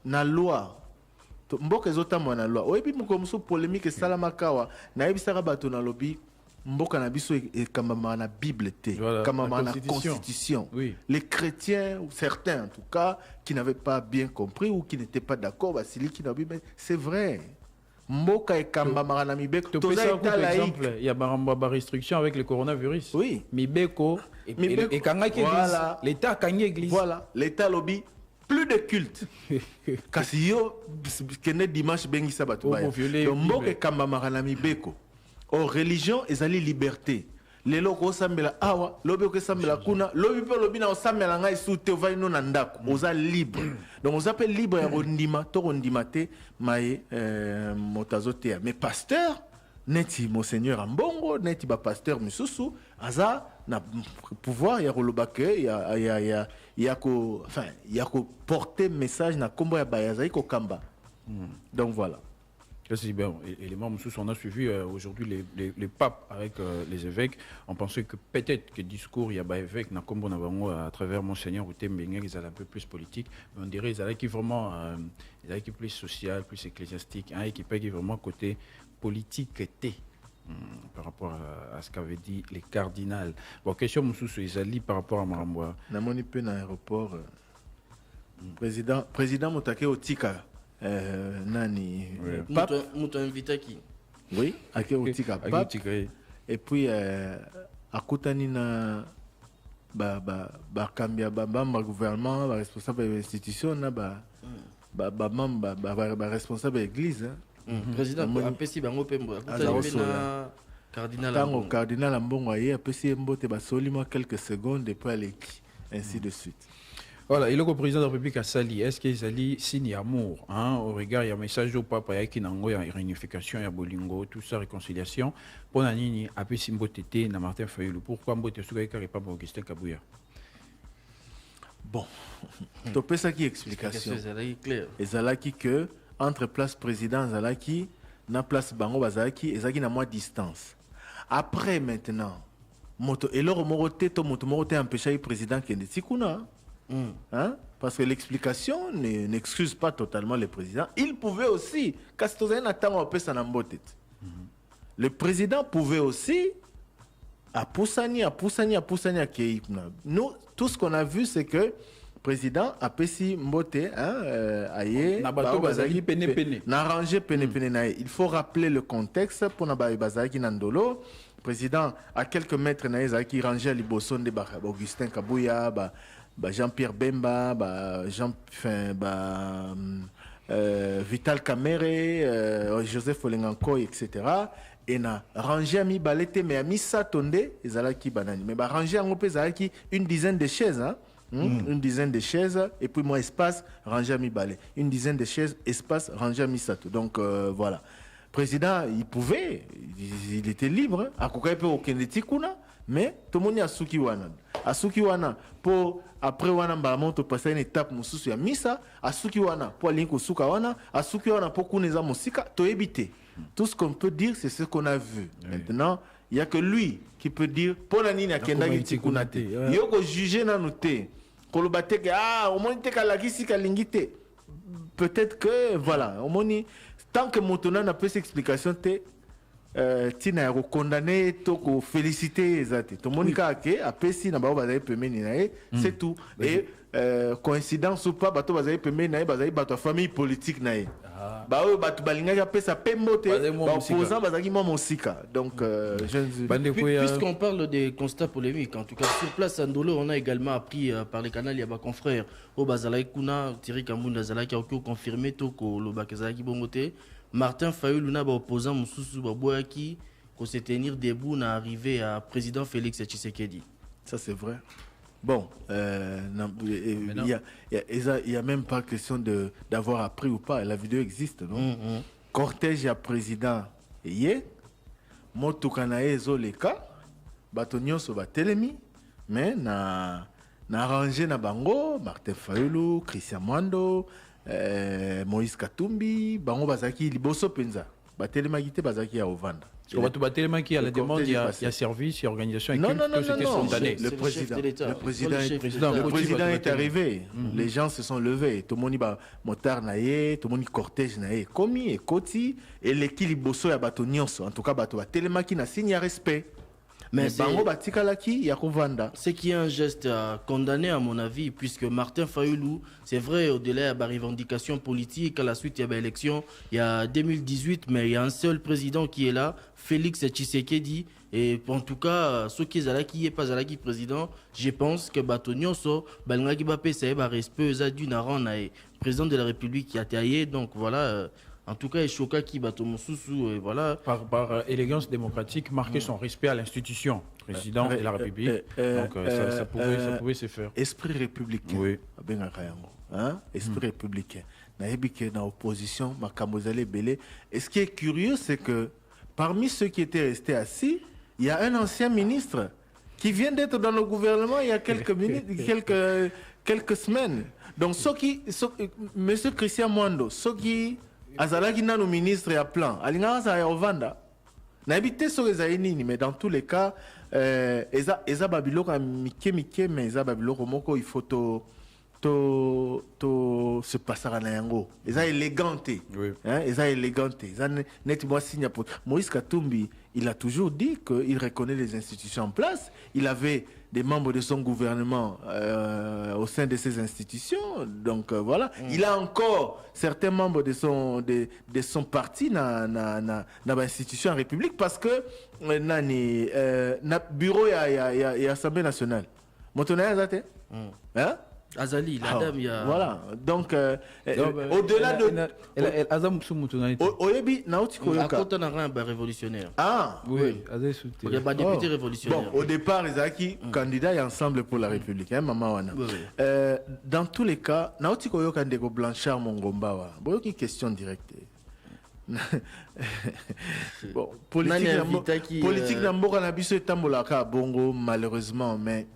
na loi mboka ezotambwa na loi oyebi mokomoso polémique esalamakawa nayebisaka bato na lobi mboka na biso ekambama na bible te kambama na constitution les chrétiens ou certains en tout cas qui n'avaient pas bien compris ou qui n'étaient pas d'accord basiliki na bible c'est vrai mboka ekambama na mibeko toza etala exemple il y a ba restriction avec le coronavirus oui mibeko et kangaki l'état kangi église voilà l'état lobby plus de culte. Kasi yo kene dimanche bengi sabato baya. Donc mboke kamba maranami beko. Or religion ezali liberté. Lelo ko sambela awa, lobi ko sambela kuna, lobi pe lobi na osambela ngai sute vai no na ndako. Oza libre. Donc on s'appelle libre ya rondima, to rondima te maye motazotea. Mais pasteur neti monseigneur Ambongo, neti ba pasteur Misusu, aza na pouvoir ya kolobake ya ko porter message na kombo ya bayaza ko kamba. Donc voilà. C'est bien. Et les membres on a suivi aujourd'hui les papes avec les évêques. On pensait que peut-être que discours il y a évêque na kombo na bango à travers monseigneur Outembenge ils allaient un peu plus politique, mais on dirait ils allaient qui vraiment ils allaient qui plus social, plus ecclésiastique, hein, qui paye vraiment côté politique était. Par rapport à ce qu'avait dit les cardinals. Bon, question Moussoussou Ezali par rapport à Maramboa. Namoni pe na aéroport président Motake Otika nani Muto invité qui oui, ake Otika pape et puis akutani na kambia ba gouvernement, ba responsable de l'institution na ba responsable de l'église. Président apesi bango pembo cardinal Ambongo aye apesi mbote basoli moi quelques secondes et puis aleki ainsi de suite. Voilà, il est le président de la République à Sali. Est-ce qu'il Sali signe amour au regard il y a un message au papa qui nango il y a réunification il y a bolingo tout ça réconciliation pour nani apesi mbote té na Martin Fayulu pourquoi mbote suka ka pas Augustin Kabouya. Bon. To pesa qui explication. Ezalaki que entre place président Zalaki na place bango bazalaki ezaki na moins distance. Après maintenant moto et leur moroté to moto moroté empêcher le président kende tikuna. Hein? Parce que l'explication n'excuse pas totalement le président. Il pouvait aussi le président pouvait aussi nous tout ce qu'on a vu c'est que président a pesi mbote aye na rangé pene na il faut rappeler le contexte pour na bazaki nandolo président à quelques mètres na ezaki rangé liboso de Augustin Kabouya Jean-Pierre Bemba Vital Kamere Joseph Olengankoy etc. et na rangé ami balete mais ami satonde ezalaki banani mais rangé en ezalaki une dizaine de chaises hein? Une dizaine de chaises et puis moi espace rangé à mi balai une dizaine de chaises espace rangé à mi sato donc voilà président il pouvait il était libre à kokai pe okendeti kuna mais tout le monde a suki wana pour après wana mbalamoto passer une étape mususu ya misa asuki wana pour linko suka wana asuki wana pour kuneza musika to éviter tout ce qu'on peut dire c'est ce qu'on a vu maintenant il y a que lui qui peut dire pour la nini akenda kitikuna te yoko juger na noté kolobateke au moins te kalakisi kalingite peut-être que voilà au moins tant que Montona n'a pas cette explication te tina ya condamner to ko féliciter ezate to monika ke apesi na ba bazali pemeni na c'est tout et coïncidence ou pas bato bazali pemeni na bazali bato famille politique na Bah oui, bah tu balinga ya pesa pembote. Bah opposant bazaki moi mosika. Donc puisqu'on parle des constats polémiques, en tout cas sur place à Ndolo, on a également appris par les canaux Yaba confrères au Bazalai Kuna, Thierry Kambunda Zala qui a confirmé Toko le Bakazaki Bongote, Martin Fayulu na ba opposant Moussou Baboyaki qu'on s'est tenir debout na arrivé à président Félix Tshisekedi. Ça c'est vrai. Bon, il y a même pas question d'avoir appris ou pas. La vidéo existe, non? Cortège à président yé, motukanae zoleka, batonyo so batelemi, mais na arrangé na bango, Martin Fayulu, Christian Mwando, Moïse Katumbi, bango bazaki liboso penza, batelema gite bazaki ya ovanda. Parce que Batelema qui a la demande, il y a service, il y a organisation. Non, c'était spontané. Le président est arrivé. Les gens se sont levés. Tout le monde a motard naé, tout le monde cortège naé. Komi et Koti et l'équilibre bosso ya bato nyonso. En tout cas, bato Batelema qui n'a signé respect. Mais bango batikalaki ya kovanda. C'est qui est un geste condamné à mon avis, puisque Martin Fayulu, c'est vrai, au-delà de la revendication politique, à la suite il y a l'élection, il y a 2018, mais il y a un seul président qui est là, Félix Tshisekedi. Et en tout cas, ceux qui sont là, qui n'est pas là, qui président, je pense que Batonio so, Balngaki Bapé, c'est un respect, ça du Naran, président de la République qui a taillé, donc voilà. En tout cas, Choka qui bat et voilà. Par élégance démocratique, marquer son respect à l'institution, président de la République. Donc ça pouvait se faire. Esprit républicain. Oui. Esprit républicain. Dans l'opposition, Makamozale Belé. Et ce qui est curieux, c'est que parmi ceux qui étaient restés assis, il y a un ancien ministre qui vient d'être dans le gouvernement il y a quelques minutes, quelques semaines. Donc, M. Christian Mwando, ceux qui azalaki nano ministre ya plan alingaka za ya ovanda na habité sur les aïnini, mais dans tous les cas eza babiloko mike mais eza babiloko moko il faut to se passera na yango eza élégante eza élégante eza net moi signe pour Moïse Katumbi. Il a toujours dit qu'il reconnaît les institutions en place. Il avait des membres de son gouvernement au sein de ces institutions. Donc voilà. Il a encore certains membres de son parti dans l'institution en République parce que na bureau il y a l'Assemblée nationale. Montonaya Zate? Azali, la dame, il y a... Voilà, donc au-delà de... Oyebi, Nautiko Yoka. À côté d'un révolutionnaire. Ah, oui. Il y a pas député révolutionnaire. Bon, au départ, ils ont candidat et ensemble pour la République. Maman Wana. Dans tous les cas, Nautiko Yoka Ndeko Blanchard Mongomba. Bon, une question directe. Bon, politique d'Amboka Nabiso et Tambolaka, Bongo, malheureusement, mais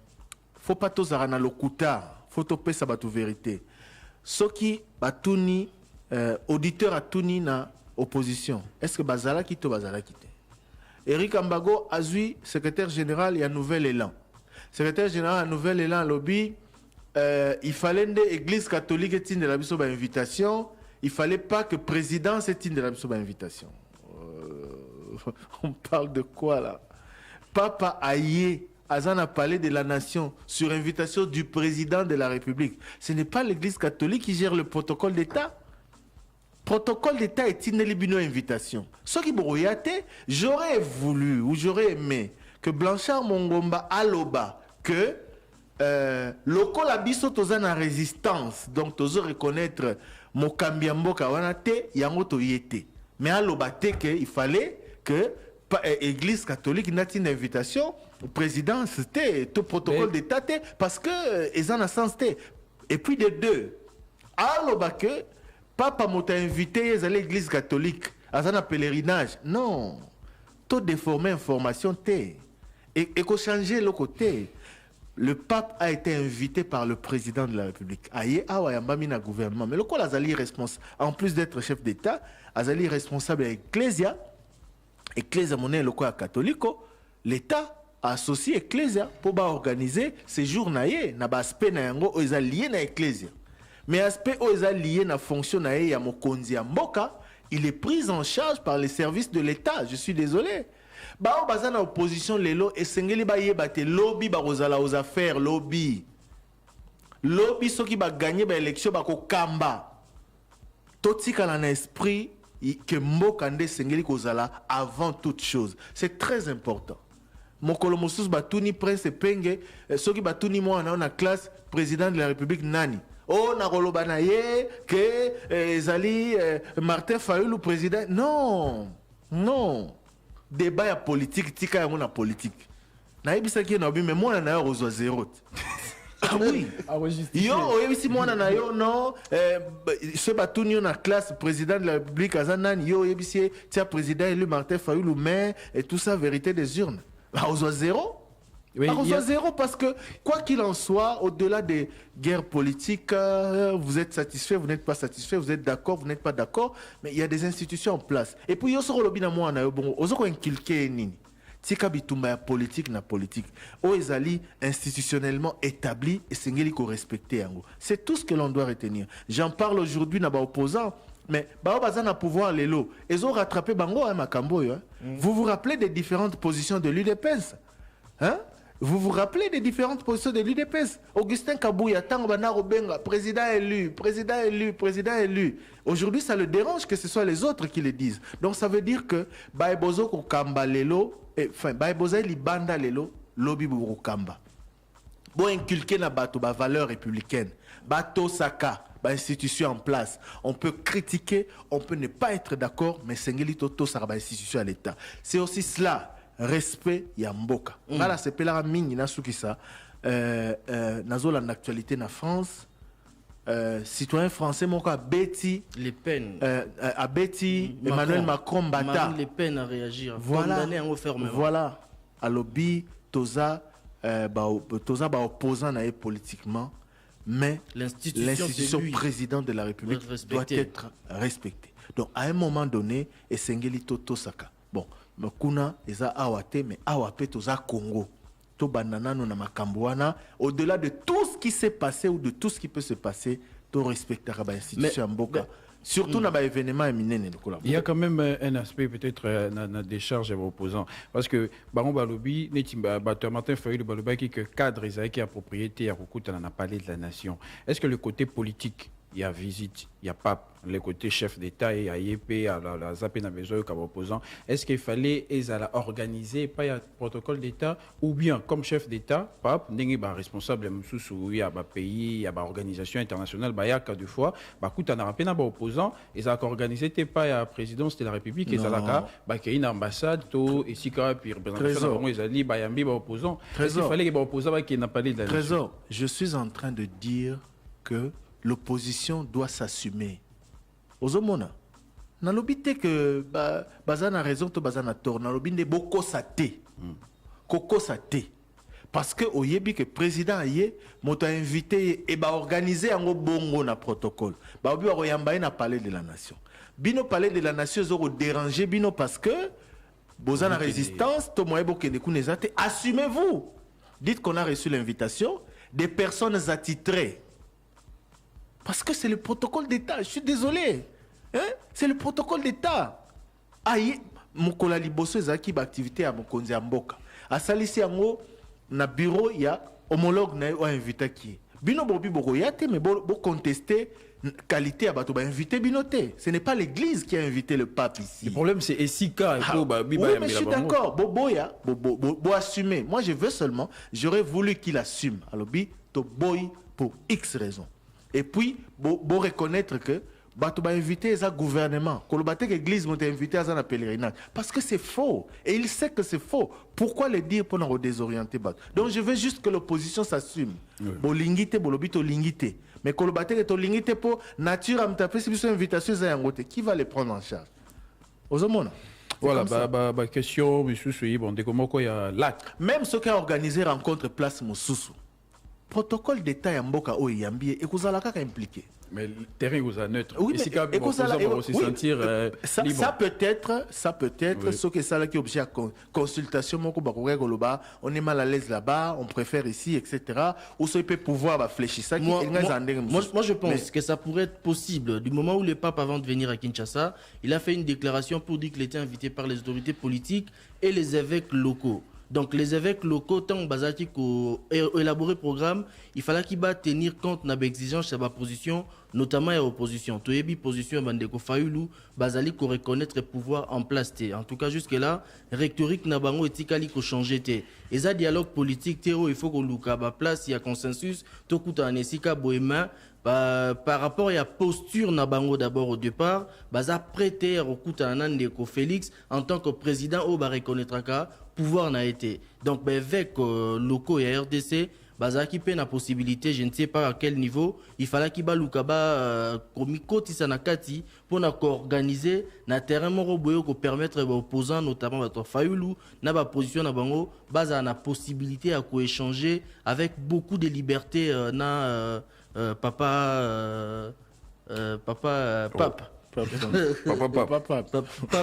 faut pas tous arana lokuta. Faut topé ça batou vérité. Ce qui batuni auditeur a tuni na opposition. Est-ce que bazala kito bazala kite? Eric Ambago azui secrétaire général il y a Nouvel Élan. Secrétaire général à Nouvel Élan lobby il fallait une église catholique et de la biso ba invitation, il fallait pas que président c'est de la biso ba invitation. On parle de quoi là? Papa Aïe Azan a parlé de la nation sur invitation du président de la République. Ce n'est pas l'église catholique qui gère le protocole d'État. Protocole d'État est une invitation. Ce qui brouillate, j'aurais voulu ou j'aurais aimé que Blanchard Mongomba aloba que local abiso tozan en résistance, donc tozo reconnaître Mokambiambo kawanate yango toyete. Mais aloba te que il fallait que l'église catholique n'a une invitation au président, c'était tout protocole d'État parce que ils en ont sens. Et puis de deux, alors que papa m'a invité à l'église catholique à un pèlerinage. Non, tout déformé information t et qu'on changer le côté. Le pape a été invité par le président de la République. Aïe, awayambamina gouvernement. Mais le quoi Azali responsable, en plus d'être chef d'État, Azali responsable de l'Ecclésia. Ecclésia monnaie le quoi catholique. L'État a associé Ecclésia pour organiser ces jours naïe, na aspect na yango oza lié na Ecclésia. Mais aspect oza lié na fonction naïe ya mokonzi ya mboka, il est pris en charge par les services de l'État. Je suis désolé. Bao bazana opposition lelo esengeli ba yebate lobby ba rozala aux affaires lobby. Lobby soki ba gagner ba élection ba ko kamba. totikala na esprit que mboka nde sengeli kozala avant toute chose. C'est très important. Mokolo mosusu batuni prince penge soki batuni mwana na classe président de la République nani. Oh na koloba na ye que ezali Martin Fayulu président. Non. Non. Débat ya politique tika yango na politique. Na yebisaki na obi mais mwana na yo ozwa zéro. Ah oui. Yo oyebisi mwana na yo non ce batuni na classe président de la République azanani yo oyebisi tia président élu Martin Fayulu mais et tout ça vérité des urnes. Ozwa zéro. Oui, zéro parce que quoi qu'il en soit, au-delà des guerres politiques, vous êtes satisfait, vous n'êtes pas satisfait, vous êtes d'accord, vous n'êtes pas d'accord, mais il y a des institutions en place. Et puis, il y a ce bon, inculqué nini. Tika bitumba ya politique na politique. Oezali institutionnellement établi et sengeli ko respecter yango. C'est tout ce que l'on doit retenir. J'en parle aujourd'hui na ba opposants. Mais bao bazana pouvoir lelo, ils ont rattrapé bango à makambo. Vous vous rappelez des différentes positions de l'UDPS? Hein? Vous vous rappelez des différentes positions de l'UDPS? Augustin Kabouya, Tango Banaro Benga, président élu, président élu, président élu. Aujourd'hui, ça le dérange que ce soit les autres qui le disent. Donc ça veut dire que Baebozo Kamba lelo, enfin Baebozo Libanda lelo, lobby Kamba. Bon inculquer na bato ba valeur républicaine, bato saka, ba institution en place. On peut critiquer, on peut ne pas être d'accord, mais sengeli toto sa ba institution à l'État. C'est aussi cela. Respect ya mboka. Voilà, c'est pela mingi na sukisa nazola l'actualité na France. Citoyen français moko a Betty Le Pen a Betty Emmanuel Macron bata. Marine Le Pen a réagi. Voilà. Condamné en fermement. Voilà. À lobby toza ba opposant na politiquement, mais l'institution président de la République doit être respectée. Donc à un moment donné, et sengeli toto saka. Bon, Kuna eza awate mais awape toza Congo. To bananano na makambouana, au-delà de tout ce qui s'est passé ou de tout ce qui peut se passer, to respectera ba institution mboka. Surtout dans les événements éminents. Il y a quand même un aspect peut-être dans la décharge des opposants. Parce que Baron Balobi, Martin Fayulu Balobi, qui est cadre qui a propriété à Rokuta, on a parlé de la nation. Est-ce que le côté politique, il y a visite, il y a pape, le côté chef d'État et à YP, à la ZAP na besoin comme opposant, est-ce qu'il fallait organiser pas un protocole d'État ou bien comme chef d'État, pape, n'est pas responsable sous il y a un pays, il y a une organisation internationale, il y a deux fois, écoute, on a rappelé un opposant, ils ont organisé pas la présidence de la République, ils ont une ambassade, et si quand puis représentation, ils ont dit, il y a opposant. Est-ce qu'il fallait qu'il y ait opposant qui n'a pas parlé de la Trésor, je suis en train de dire que l'opposition doit s'assumer. Ozomona. Na lobité que bazana raison to bazana tort. Na lobinde boko sate. Koko sate. Parce que oyebi que président aye moto invité et ba organiser en bongo na protocole. Ba obi wa yamba na palais de la nation. Bino palais de la nation zoro déranger bino parce que bozana résistance to moyebo ke ne kunezate. Assumez-vous. Dites qu'on a reçu l'invitation des personnes attitrées. Parce que c'est le protocole d'État. Je suis désolé. Hein? C'est le protocole d'État. Aïe, Mokola Liboso ezaki ba activité à Mokonzi Amboka. A salisi yango na bureau ya homologue na o invité qui. Bino bobi boko yate mais bo contester qualité à bato ba invité binoté. Ce n'est pas l'église qui a invité le pape ici. Le problème c'est Esika oui, mais je suis d'accord. Boboya, bo assumer. Moi je veux seulement, j'aurais voulu qu'il assume. Alors bi to boy pour X raisons. Et puis, bon reconnaître que bato ba invité les gouvernement, que l'église m'a invité à un pèlerinage, parce que c'est faux. Et il sait que c'est faux. Pourquoi le dire pour nous désorienter? Donc je veux juste que l'opposition s'assume. Bolingité, bolobito lingité. Mais que le bateau est lingité pour nature à me taper si vous invitation qui va les prendre en charge? Ozomona. Voilà, question, monsieur, bon, il y a là. Même ceux qui ont organisé rencontre place Moussoussou. Protocole d'État Yamboka ou Yambi et vous allez impliqué. Mais le terrain vous a neutre. Oui, mais aussi sentir libre. Ça peut être ce que ça là qui est objet à consultation. On est mal à l'aise là-bas, on préfère ici, etc. Ou ça peut pouvoir fléchir ça. Moi, je pense que ça pourrait être possible. Du moment où le pape, avant de venir à Kinshasa, il a fait une déclaration pour dire qu'il était invité par les autorités politiques et les évêques locaux. Donc les évêques locaux, tant Bazaki élaboré programme, il fallait qu'il va tenir compte de l'exigence de sa position, notamment à l'opposition. Toyebi position bandeko Fayulu bazali ko reconnaître le pouvoir en place té. En tout cas jusque là rhétorique na bango etikali ko changer té. Eza dialogue politique té il faut ko luka ba place il y a consensus to kuta anesika boema par rapport à la posture na bango d'abord au départ baza prêter au kuta ndeko Félix en tant que président au ba reconnaître ka pouvoir n'a été. Donc avec locaux et RDC bazaki pe na possibilité, je ne sais pas à quel niveau, il fallait qu'il baluka ba komiko tisanakati pour na organiser na terrain moro boyo ko permettre aux opposants notamment votre Fayulu na ba position na bango baza na possibilité à ko échanger avec beaucoup de liberté Papa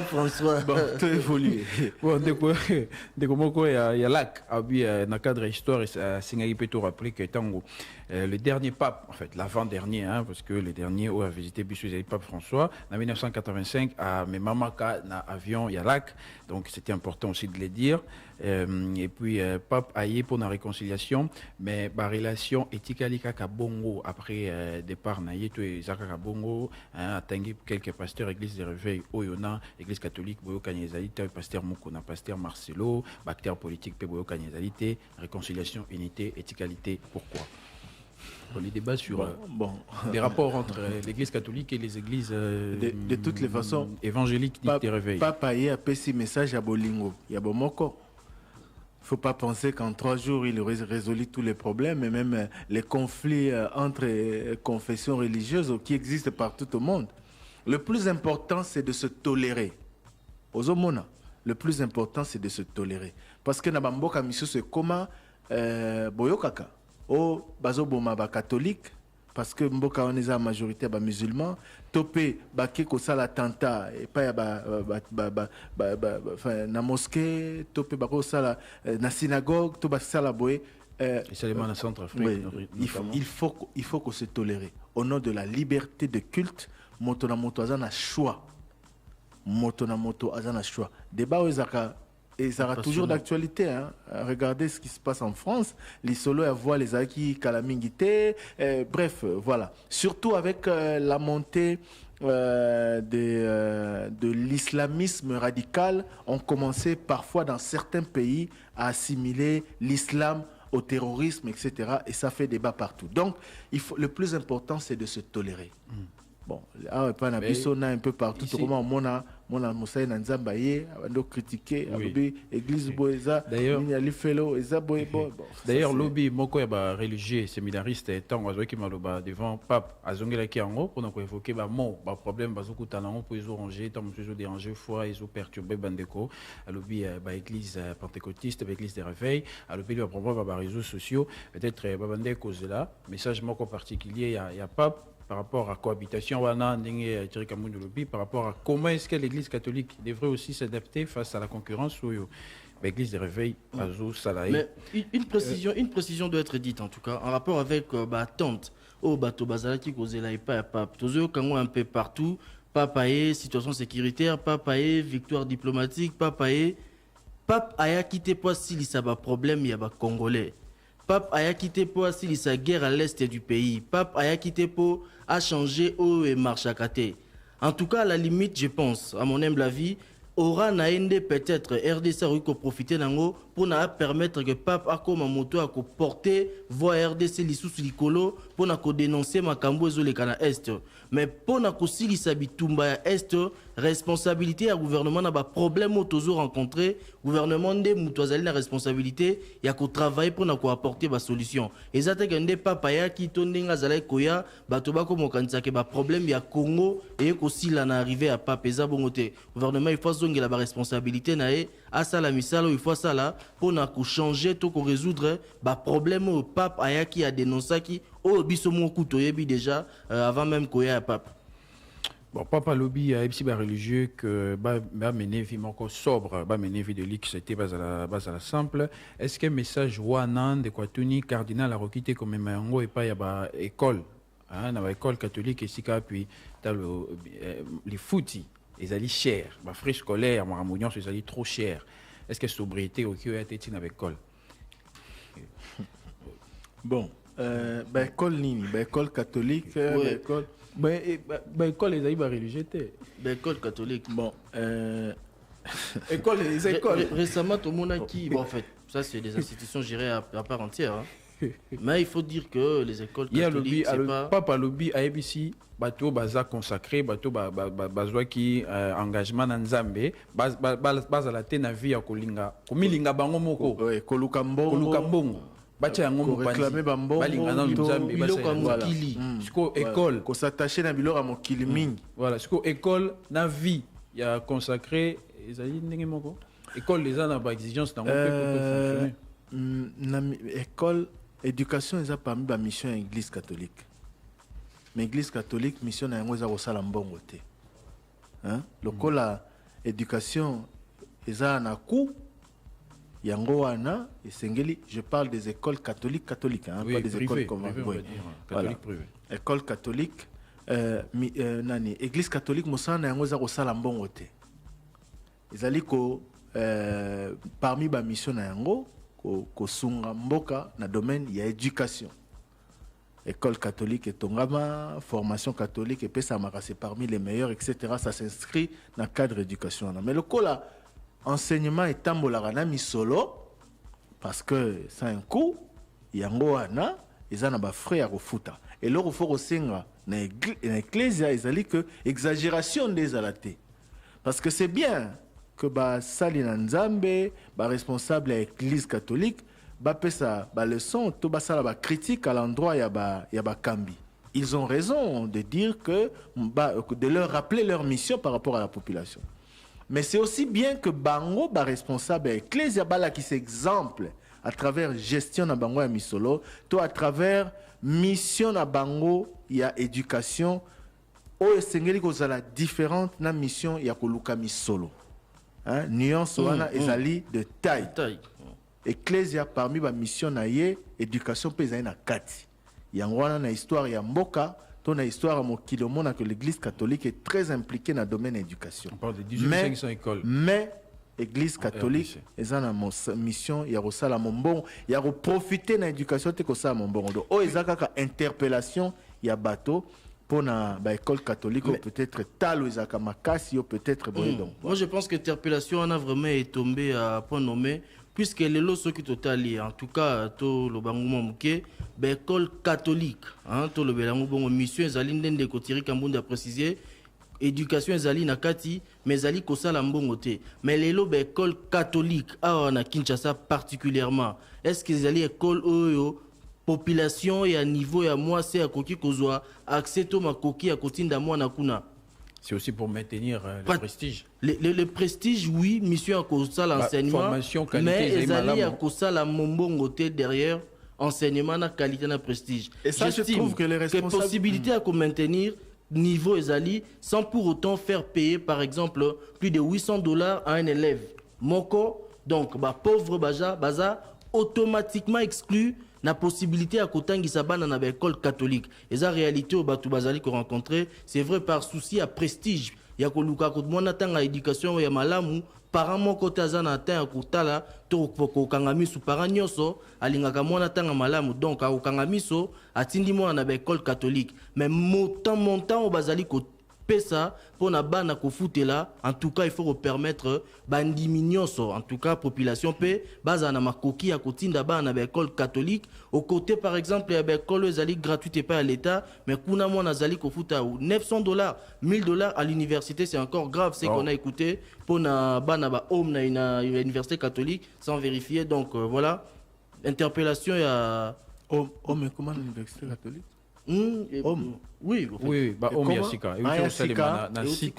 François. Bon, tout évolue. Bon, dès que il y a lac, dans le cadre histoire, Singaï peut tout rappeler que tango le dernier pape, en fait l'avant-dernier, hein, parce que le dernier où a visité Bissou, c'est le pape François, en 1985 à Memamaka, dans l'avion Yalak, donc c'était important aussi de le dire. Et puis pape aillé pour la réconciliation, mais la relation éthique à Bongo après départ naïe tout et Zaka Bongo a atteint quelques pasteurs église de réveil Oyona, église catholique Boyo Kanyezalité, pasteur Mukuna, pasteur Marcelo, acteur politique Boyo Kanyezalité, réconciliation, unité, éthicalité. Pourquoi? Les débats sur des rapports entre l'église catholique et les églises de toutes les façons évangéliques des réveils. Papa y a passé message à Bolingo, il y a Bomoko. Il ne faut pas penser qu'en 3 jours, il aurait résolu tous les problèmes et même les conflits entre confessions religieuses qui existent partout au monde. Le plus important, c'est de se tolérer. Aux homona, le plus important, c'est de se tolérer. Parce que Nabamboka Misso, c'est comment Boyokaka, au Bazoboma catholique, parce que Mboka on est la majorité musulmans, topé baké ko sala tanta et pas na mosquée, topé bako sala na synagogue, to ba sala boé seulement dans Centrafrique. Il faut qu'on se tolère. Au nom de la liberté de culte, moto na moto azana choix. Moto na moto azana choix. Débat ezaka et ça sera toujours d'actualité. Hein. Regardez ce qui se passe en France. Les solos à voir les acquis calamingité. Bref, voilà. Surtout avec la montée de l'islamisme radical, on commençait parfois dans certains pays à assimiler l'islam au terrorisme, etc. Et ça fait débat partout. Donc, le plus important, c'est de se tolérer. Bon, un peu partout. Comment mon Moussaï Nanzambaye, on critiquer, l'église Boeza, d'ailleurs, lobby, moko ya religieux, séminariste, tant qui m'a devant pape, azongela ki ango, pour nous évoquer mot, problème, bazoku talango, pour ils ont rangé, tant ils ont dérangé, foi, ils ont perturbé bandeko, à lobby, église pentecôtiste, église des réveils, à lobby, le problème, réseaux sociaux, peut-être, bandeko là, message moko particulier, il y a pape, par rapport à cohabitation, par rapport à comment est-ce que l'Église catholique devrait aussi s'adapter face à la concurrence ou l'Église des réveils, mais une précision doit être dite en tout cas en rapport avec tante au bateau bazalaki kozela et pas pape tozo kango un peu partout papa et situation sécuritaire papa et victoire diplomatique papa aya quitté pas si ça va problème il y a congolais. Pape aya quitté pour assis sa guerre à l'est du pays. Pape aya quitté pour a changé au et marche à côté. En tout cas, à la limite, je pense, à mon humble avis, aura naende peut-être RDC a ko profiter nango pour na permettre que Pape a comme moto a ko porter voix RDC lisusu likolo pour na ko dénoncer makambo ezole kana est. Mais pour na ko silisa bitumba ya est, responsabilité à gouvernement na ba problème au toujours rencontré, gouvernement de mutwazali na responsabilité ya ko travailler pour na ko apporter ba solution. Ezate kende papa ya ki tondenga zala koya bato ba ko mokanisa ke ba problème ya Congo et ko sila na arriver à Pape eza bongote. Gouvernement il faut zongela ba responsabilité na e asa la misalo il faut ça là pour na ko changer to ko résoudre ba problème au Pape aya ki a dénoncé qui au biso mo kutoyebi déjà avant même koya Pape. Bon, papa lobby a aussi religieux que mener vie encore sobre, mener vie de l'X, c'était base à la simple. Est-ce que message wanan de Kwatuni cardinal a requitté comme mango et pas y a école, hein, dans l'école catholique et si puis dans les footy, ils allaient cher, ma frais scolaire, ma ramounion, ils allaient trop cher. Est-ce que sobriété au QA était dans l'école? Bon, école nini, école catholique, école. École les aïba religieux. École catholique. Bon. École, les écoles. Récemment, tout le monde a qui. Bon, en fait, ça, c'est des institutions gérées à part entière. Hein. Mais il faut dire que les écoles catholiques, c'est pas... Papa lobby à ABC, bateau baza consacré, bateau bazwa qui engagement dans Nzambe, baz la tena vie à kolinga, komilinga bango moko. Kolukambongo. Bacha yango réclamer bambongo. Balinga dans Nzambe, biloko mokili. Siko école. Ko s'attacher na biloko mokili mingi. Voilà, siko école na vie, il y a consacré, ezali ndenge moko. École les ana ba exigence dans peut fonctionner. École éducation eza parmi ba mission ya église catholique. Mais église catholique mission na yango eza kosala mbongo te. Hein? Lokola éducation eza na coût yango wana esengeli, je parle des écoles catholiques hein, oui, pas des privé, écoles comme catholique voilà. Privé. École catholique nani église catholique mosala na yango eza kosala mbongo te. Ezali ko parmi ba mission na yango kosunga mboka na domaine ya éducation. École catholique et tongama, formation catholique et pesamaka c'est parmi les meilleurs, etc. Ça s'inscrit dans le cadre d'éducation. Mais le cola enseignement est tambola mi solo parce que c'est un coût. Yango ana ils en a ba frais à refuta. Et là il faut resenga na ecclésia ezali que exagération des alaté. Parce que c'est bien que ba sali na nzambe ba responsable à l'église catholique ba pesa ba leçon to ba sala ba critique à l'endroit ya ba kambi. Ils ont raison de dire que de leur rappeler leur mission par rapport à la population. Mais c'est aussi bien que bango ba responsable à l'église ba la qui s'exemple à travers gestion na bango ya misolo to à travers mission na bango ya éducation o esengeli ko zala différente na mission ya koluka misolo. Hein, nuance wana ezali de taille. Ecclesia parmi ba mission na ye éducation pe ezali na kati. Yango wana na histoire ya mboka, to na histoire ya mokili mona que l'église catholique est très impliquée dans le domaine éducation. On parle de 1800 écoles. Mais église catholique ezali na mission ya kosala mombongo, ya ko profiter na éducation te kosala mombongo. Donc o ezaka ka interpellation ya bateau pour na ba école catholique ou peut-être talo ezaka makasi ou peut-être boye donc. Moi je pense que l'interpellation en a vraiment est tombée à point nommé puisque les lots sont qui totali en tout cas to le bangouma muke ba école catholique hein to le belango bongo mission ezali ndende ko tiri kambunda a préciser éducation ezali na kati mais ezali ko sala mbongo te mais les lots ba école catholique a na Kinshasa particulièrement est-ce que ezali école oyo population et à niveau ya moi c'est à koki kozwa accès to makoki ya kotinda mwana kuna. C'est aussi pour maintenir le prestige. Le prestige, oui, mission à cause ça l'enseignement. Formation, qualité, mais ezali à cause ça la mombongo te derrière enseignement na qualité na prestige. Et ça je trouve que les responsables possibilité à maintenir niveau ezali sans pour autant faire payer par exemple plus de $800 à un élève. Moko donc ba pauvre baza automatiquement exclu la possibilité à kotangisa bana na école catholique. Et la réalité au batu bazali ko rencontrer, c'est vrai par souci à prestige. Ya ko luka ko mona tanga éducation ya malamu, parent moko tazana tanga kotala to ko kangamisu parent nyoso alingaka mona tanga malamu donc a kangamiso atindi mona na école catholique. Mais montant au bazali ko pesa pour na bana ko futela en tout cas il faut permettre bandiminyoso en tout cas population pe baza na makoki ya kotinda bana na école catholique au côté par exemple ya école ezali gratuite et pas à l'état mais kuna mona zali ko futa $900 $1000 à l'université c'est encore grave c'est qu'on a écouté pour na bana ba home na université catholique sans vérifier donc voilà interpellation ya mais comment l'université catholique oui, bah homme yasika et aussi salima na site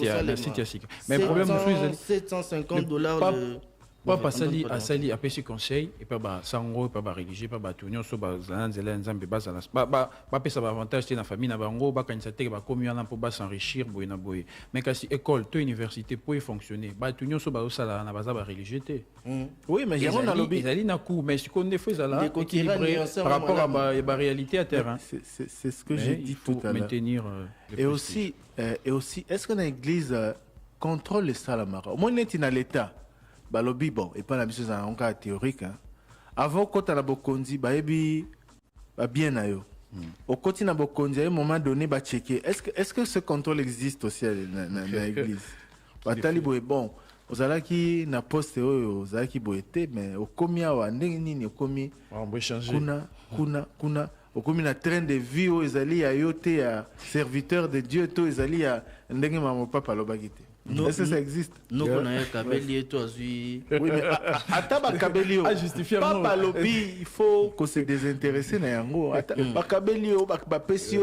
yasika mais le problème c'est $750 papa asali apesi conseil et pas ba sango pas ba religieux pas ba tunyo so ba zanzela nzambe ba zana ba pesa ba avantage te na famille na bango ba kanisa te ba komi yana pour ba s'enrichir boy na boy mais kasi école to université pour fonctionner ba tunyo so ba sala na ba za ba religieux te oui mais on a lobby ils na coup mais ce qu'on ne fait là équilibré par rapport à ba réalité à terrain c'est ce que j'ai dit tout à l'heure maintenir et aussi est-ce que l'église contrôle les salamara au moins net dans l'état balobi bon et pas la mission en cas théorique hein. Avant quand on a bokondi baebi ba bien na yo Au côté na bokonzi à un moment donné ba checker est-ce que ce contrôle existe aussi dans l'église batali boye bon ozalaki na poste oyo ozalaki boete mais okomi awa ndenge nini okomi kuna okomi na train de vie oyo ezali ya yo te ya serviteur de Dieu to ezali ya ndenge mama papa alobaki te. Est-ce que ça existe? Non, on a Kabeli et toi, oui. Oui, mais attends, Kabeli, papa lobby, il faut qu'on se désintéresse na yango. Kabeli, Bapesi,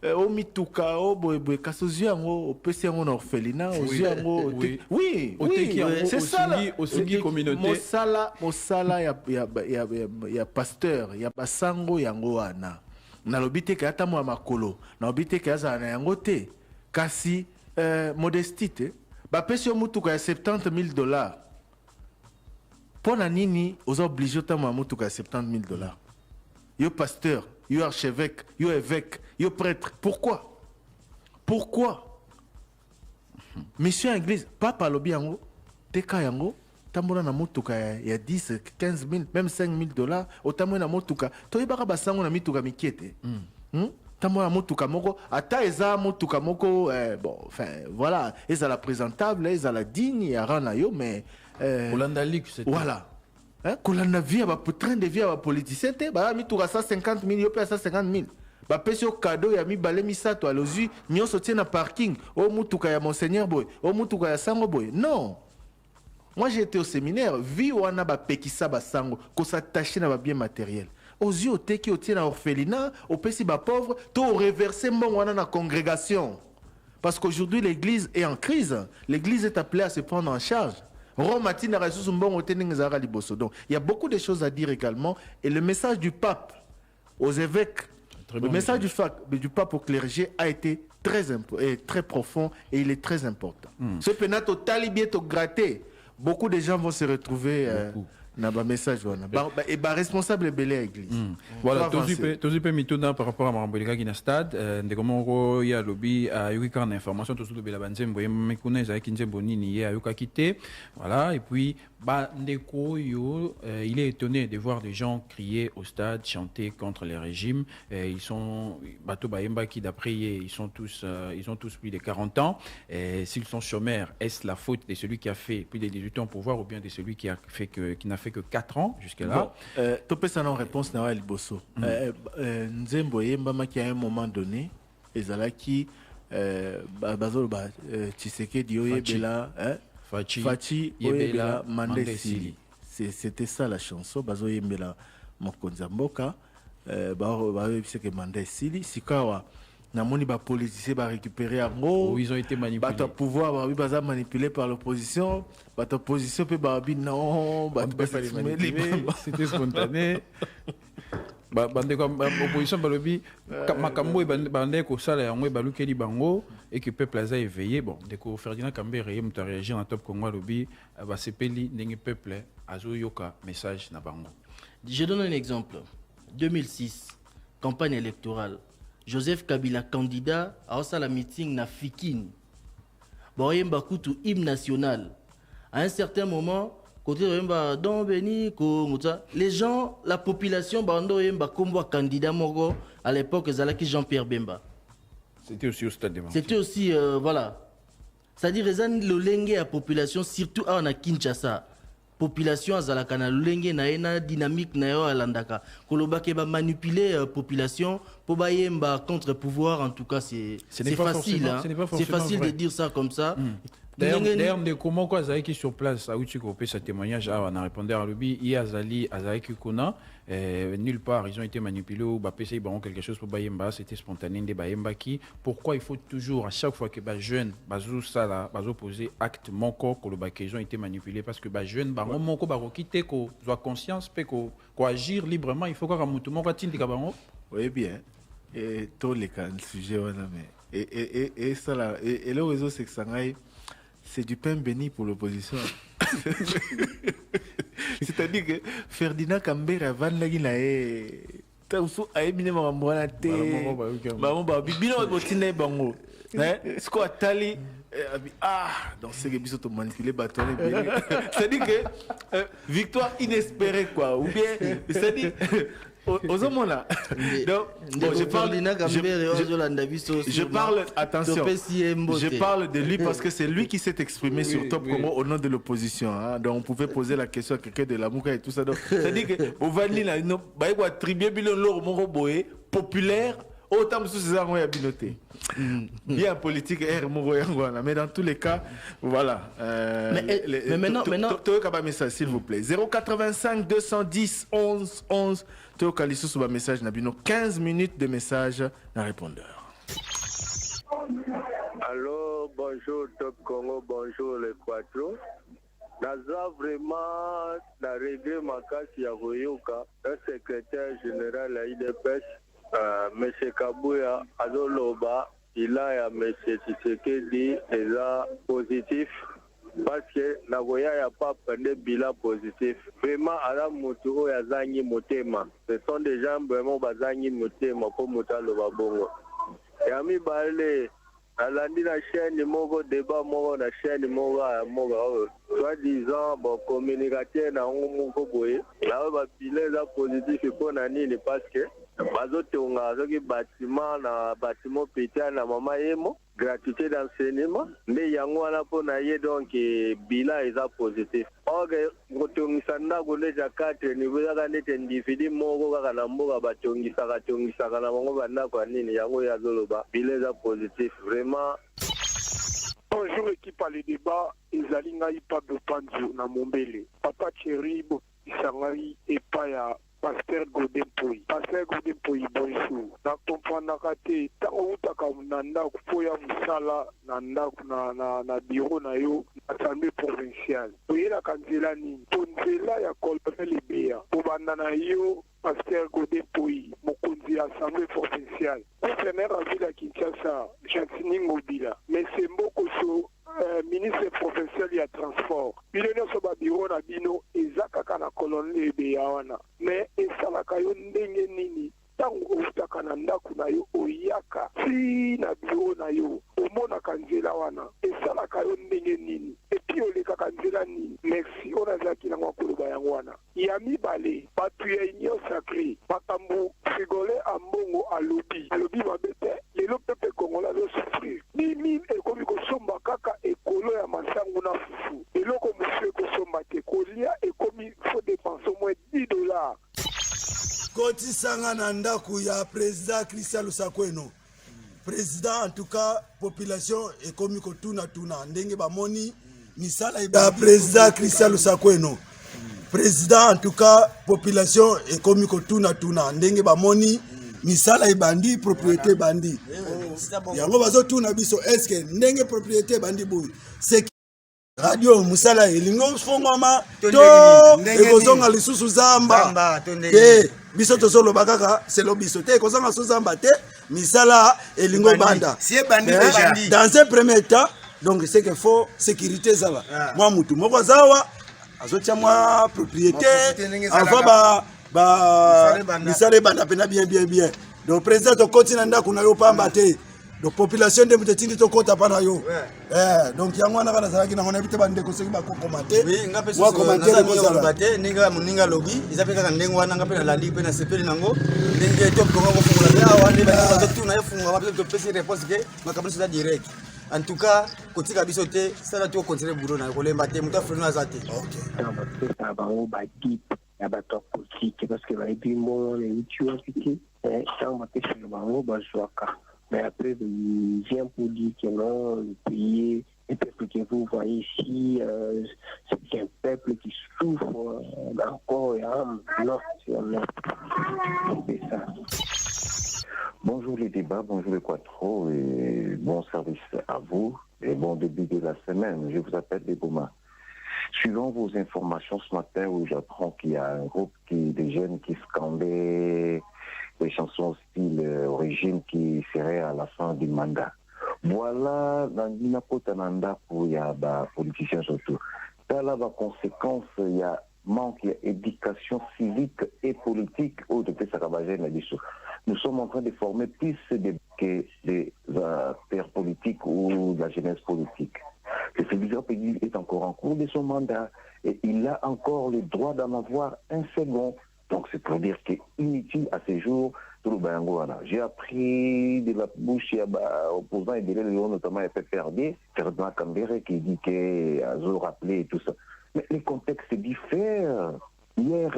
Omituka, Oboe, Kasozi yango, Opesi yango na orphelinat, Ozi yango. Oui, c'est ça. Aussi communauté. Mosala ya pasteur, ya basango yango wana. Na lobby te ka atamo makolo, na lobby te ka za na yango te. Kasi modestite. Bapesi mutuka ya $70,000. Pour nini aux obligés de mutuka ya $70,000. Yo pasteur, yo archevêque, yo évêque, yo prêtre. Pourquoi? Mission église, papa lobi yango, teka yango, tambola na mutuka ya 10, 15,000, même $5,000. Otamwe na mutuka, toyebaka basango na mituka mikiete. Tamona motuka moko ata eza motuka moko bon enfin voilà eza la présentable eza la digne ya rana yo mais Kolanda Ligue c'était voilà kolanda vie ba train de vie ba politicien te ba mituka 150,000 yo pe 150,000 ba pesi yo cadeau ya mi balé misato alozi nyonso tie na parking o motuka ya monseigneur boy o motuka ya sango boy non. Moi j'ai été au séminaire vie wana ba pekisa ba sango ko s'attacher na ba bien matériel. Aux yeux au qui au tient à orphelinat, au petit bas pauvre, tout reversé mon dans la congrégation. Parce qu'aujourd'hui l'église est en crise. L'église est appelée à se prendre en charge. Donc il y a beaucoup de choses à dire également. Et le message du pape aux évêques, le message du pape au clergé a été très profond et il est très important. Ce pénat au talibé au gratté, beaucoup de gens vont se retrouver. Na ba message wana et ba responsable belé église voilà tous peu mituna par rapport à Mambolika qui na stade de comment ya lobby a eu quand information tout de bela banzembo mekuna za kinzembo nini ya yuka quitté voilà et puis ba ndeko yo il est étonné de voir des gens crier au stade chanter contre les régimes ils sont bato bayemba qui d'après ils ont tous plus de 40 ans et s'ils sont chômeurs est-ce la faute de celui qui a fait plus de 18 ans au pouvoir ou bien de celui qui n'a fait que 4 ans jusque-là. Topé ça non réponse na Liboso. Nzembo yemba maki à un moment donné ezalaki bazolo ba Tshisekedi oyebela Fachi oyebela Mandesili. C'était ça la chanson bazo yembela mokonza mboka ba c'est que Mandesili sikawa na moni ba politicien ba récupérer yango ils ont été manipulés ba pouvoir ba baza manipulé par l'opposition ba opposition peut ba non ba c'était spontané bande comme opposition ba lobi makambo bande ko sala yango ba lukeli bango et que peuple a éveillé bon deko Ferdinand Kambere mta réagir en top Congo lobi ba sepeli ndenge peuple azo yoka message na bango. Je donne un exemple. 2006 campagne électorale. Joseph Kabila candidat à la meeting na Fikine. Boyemba kutu hymne national. À un certain moment, côté Boyemba Don Beni les gens, la population bando yemba comme candidat mogo à l'époque zalaki Jean-Pierre Bemba. C'était aussi au stade de C'était aussi voilà. C'est-à-dire le lengue à population surtout à Kinshasa. Population azalaka na lulenge na ena dynamique na yo alandaka kolobake ba manipuler population pour bayemba contre pouvoir en tout cas c'est facile hein? C'est facile de dire ça comme ça. D'ailleurs de comment quoi Zaki sur place a uti ko pesa témoignage on a répondu à lobby i azali azaki kuna nulle part ils ont été manipulés ou ba pesa ils quelque chose pour bayemba c'était spontané de bayemba qui pourquoi il faut toujours à chaque fois que ba jeune bazou sala bazo poser acte moko ko le ils ont été manipulés parce que ba jeune ba moko ba quitter ko soit conscience peut ko agir librement il faut quoi mutu moko tindika bango. Oui bien et tous les cas le sujet on a mais et ça là et le réseau c'est que ça c'est du pain béni pour l'opposition. C'est-à-dire que Ferdinand Kambere Vandagi nae tausu aimine mamwana te bambo bibino botine bango ce qu'on tali donc c'est que biso to manipuler bâtonner c'est-à-dire que victoire inespérée quoi ou bien c'est-à-dire aux hommes là. Donc, bon, je parle, attention, je parle de lui parce que c'est lui qui s'est exprimé sur Top Congo au nom de l'opposition. Hein. Donc, on pouvait poser la question à quelqu'un de la Mouka et tout ça. C'est-à-dire que, au Vanli, là, il y a un tribunal populaire. Autant de choses à binoté. Bien politique, mais dans tous les cas, voilà. Mais maintenant, message, s'il vous plaît. 085 210 11 11. Théo sur message, Nabino. 15 minutes de message dans répondeur. Allô, bonjour Top Congo, bonjour les Quattro. Naza vraiment la regret makasi ya Royoka, un secrétaire général à IDPS. Monsieur Kabouya Azoloba, il a M. Tshisekedi est positif parce que Nagoya n'a pas pris de bilan positif. Vraiment, Adam Mouturo ya Zangi Motema. Ce sont des gens vraiment Bazangi Motema pour Moutalo Babongo. Et Ami Balé, à lundi la chaîne Mogo débat Mogo la chaîne Mogo soi-disant bon communicateur na Mogo Boye. Là, on va bilan positif pour Nani parce que bazotonga soki bâtiment na bâtiment pété na mama yemo gratuité d'enseignement mais yango wana pona ye donc bilan eza positif ok ngotongisa ndako deja 4 niveau zaka nete individu moko kaka na mboka batongisaka na bango bandako ya nini yango yazoloba bilan eza positif vraiment. Bonjour équipe à le débat ezali ngai Pablo Panzo na Mombele papa chéri bo isangai epa ya Pasteur Godin Poyi. Pasteur Godin Poyi, bonjour. Na comprendre te tango utaka nanda kupoya musala nanda na bureau na yo assemblée provinciale. Oyela kanzela nini? Tonzela ya colonel Ebea. Obanda na yo Pasteur Godin Poyi, mokonzi assemblée provinciale. Gouverneur à ville à Kinshasa, Jantini Mobila. Mais c'est Mokoso ministre provincial ya transport bino nyonso babiro na bino eza kaka na colonel Ebea wana mais esalaka yo ndenge nini ntango outaka na ndako na yo oyaka ti na biro na yo omonaka nzela wana esalaka yo ndenge nini epi olekaka nzela nini merci oyo nazalaki nango akoloba yango wana ya mibale bato ya union sacré makambo frigole ambongo alobi mabe te lelo pepe kongola azosufrir mimi ekomi kosomba kaka ekolo ya masango na fufu eloko mosu ekosomba te kolia ekomi fo dépense au moins $10. kotisanga na ndako ya président Christian Lusakweno président en tout cas population ekomi kotuna ndenge bamoni misala ya président Christian Lusakweno président en tout cas population ekomi kotuna ndenge bamoni misala ebandi propriété bandi yango bazotuna biso est-ce que ndenge propriété bandi boy c'est radio musala elingo fongwama to ekozonga lisusu zamba te biso tozoloba kaka selo biso te ekozonga so zamba te misala elingo banda dans un premier temps donc c'est que faut sécurité zala moi mutu moko zawa azotia moi propriété avant misala banda pena bien donc président to continue ndako na yo pamba te donc population de muteti to kota pana yo donc yango wana kana zalaki na ngona bite bande ko soki ba ko commenter moi commenter ko zala bate ninga muninga lobby izapeka ka ndengo wana ngape na lali pe na sepeli nango ndenge to kongo ko fungula be awa ndi ba to tuna yefunga ba to pesi réponse ke makambo ça direct en tout cas kotika biso te sala to continuer boulot na ko lemba te muta freno azate OK dans votre tabac ba type ya ba to politique parce que ba ebi mo les rituels qui ça on va te faire ba ngo ba joaka. Mais après, il vient pour dire que non, le pays, le peuple que vous voyez ici, c'est un peuple qui souffre encore et non, c'est ça. Bonjour les débats, bonjour les Quattro, et bon service à vous, et bon début de la semaine. Je vous appelle des Bouma. Suivant vos informations ce matin, où j'apprends qu'il y a un groupe de jeunes qui scandait des chansons style origine qui serait à la fin du mandat. Voilà, dans l'Inapotananda pour les politiciens surtout. Dans la conséquence, il y a manque d'éducation civique et politique au depuis Sakabajé Nadiso. Nous sommes en train de former plus des acteurs politiques ou de la jeunesse politique. Le serviteur pays est encore en cours de son mandat et il a encore le droit d'en avoir un second. Donc c'est pour dire qu'inutile à ces jours, tout le Bayangoana. J'ai appris de la bouche opposant et de l'élection, notamment FFRD, Ferdinand Kambere qui dit qu'Azo rappelé et tout ça. Mais les contextes diffèrent. Hier,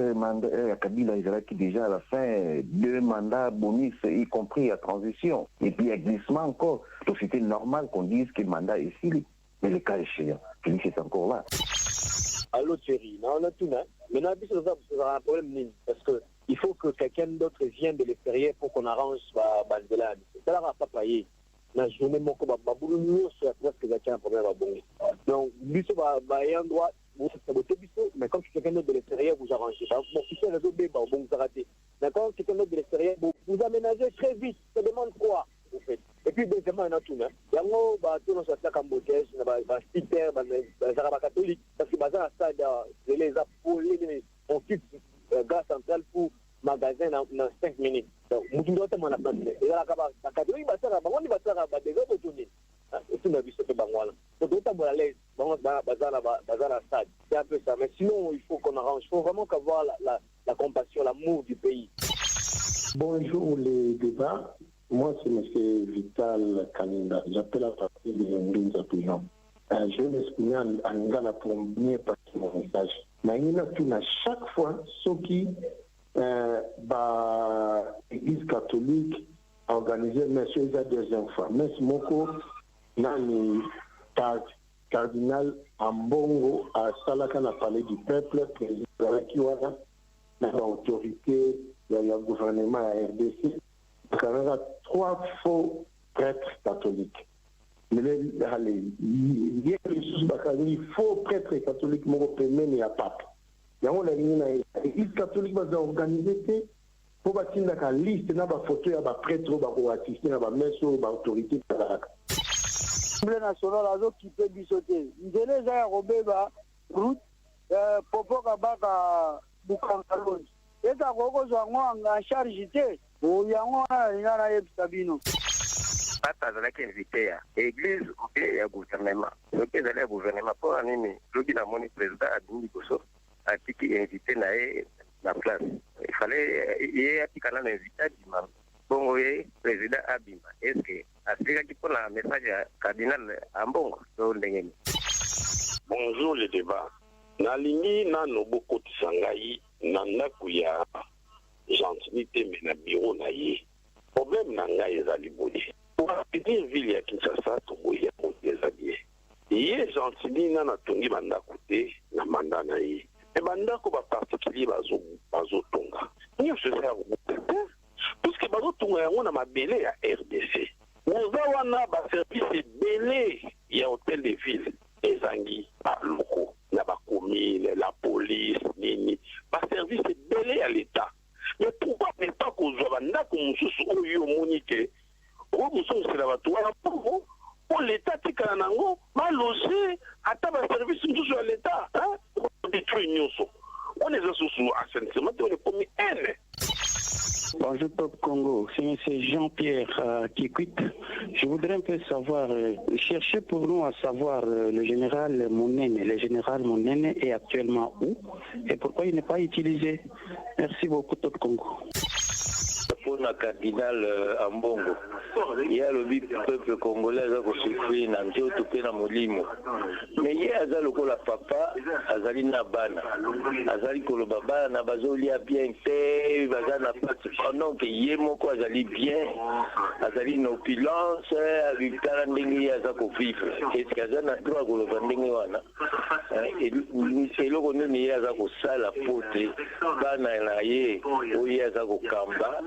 Kabila Israël déjà à la fin, 2 mandats bonus, y compris à transition. Et puis il y a glissement encore. Donc c'était normal qu'on dise que le mandat est fini. Mais le cas échéant, Félix est encore là. Allô Thierry, on a tout, hein. Maintenant, ça a un problème, parce qu'il faut que quelqu'un d'autre vienne de l'extérieur pour qu'on arrange Bandelan. Ça n'a pas payé. La journée, mon combat, c'est presque un problème à bon. Donc, lui, ça va un droit, mais comme quelqu'un d'autre de l'extérieur, vous arrangez. Bon, si c'est les autres bébés, bon, vous arrêtez. D'accord, quelqu'un d'autre de l'extérieur, vous aménagez très vite. Ça demande quoi, vous faites. Et puis, deuxièmement, il y a tout. Il y a tout dans ce Cambodge, il y a Stiter, les Arabes catholiques, parce que bazar ça, les apolés, on quitte gaz central pour magasin dans 5 minutes. Donc, nous devons être la place. Et là, la catholique, on va des autres journées. Et tout le monde se fait bangoala. Donc, d'autant pour l'aise, bazar à stade. C'est un peu ça. Mais sinon, il faut qu'on arrange. Il faut vraiment avoir la compassion, l'amour du pays. Bonjour les débats. Moi, c'est M. Vital Kaninda. J'appelle à partir de Mbinza Pigeon. Je vais m'exprimer en Ngala pour mieux passer mon message. Mais il y a tout, à chaque fois, ceux qui, l'Église catholique, a organisé, mais c'est la deuxième fois. Mais ce mot, Nani, cardinal Ambongo, à Salaka, a parlé du peuple, président Kiwana, l'autorité, le gouvernement à RDC. Il y a 3 faux prêtres catholiques. Mais il y a des faux prêtres catholiques qui ont été à pape. Il y a l'Église catholique qui a organisé pour bâtir la liste de photos de prêtres qui ont assisté à la messe ou l'autorité. L'Assemblée nationale a occupé du sauté. Nous allons à Robeba, route, pour Kabaka, Bukangalon. Et à Gogo, en charge, il y a Sabino. Papa azalaki invité ya église et ya gouvernement. Donc ezali ya gouvernement pour anini loki na moni président abimi liboso atiki invité na ye na place. Il fallait ye atikala na invité abima. Bongo ye président abima. Est-ce que asikaki mpona message ya cardinal Ambongo to ndenge ni? Bonjour le débat. Nalingi nano bokotisa ngai na ndako ya gentilité me na bureau na ye. Problème na ngai ezali boye. Pour appeler ville ya Kinshasa to boye ko ezali. Ye gentili na tongi bandako te na manda na ye. E bandako ba particulier bazo tonga. Ni se sert puisque bazo tonga yango na mabele ya RDC. Oza wana ba service belé ya hôtel de ville ezangi ba loko na ba commune la police nini ba service belé à l'état. Mais pourquoi ne pas qu'on bandako mususu oyo monique o mususu c'est la batoire pour l'état tikana nango ma loger ata ba service mususu à l'état hein détruire nyoso. On est sous assainissement on est comme N. Bonjour Pop Congo, c'est M. Jean-Pierre qui quitte. Je voudrais un peu savoir, chercher pour nous à savoir le général Monene. Le général Monene est actuellement où et pourquoi il n'est pas utilisé? Merci beaucoup Pop Congo. Pour le cardinal Ambongo, il y a le peuple congolais qui a souffert dans le pays de Molimo. Mais il y a le papa, Azali Nabana, Azali Kolobaba, Nabazoli a bien fait, Bazana pendant que Yemoko Azali bien, Azali une opulence, avec Tarandengi Azako vivre. Est-ce qu'Azana droit Kolobandengwana? Et le Roné Yazako Sala Pote, Bana Naye, Oyazako Kamba.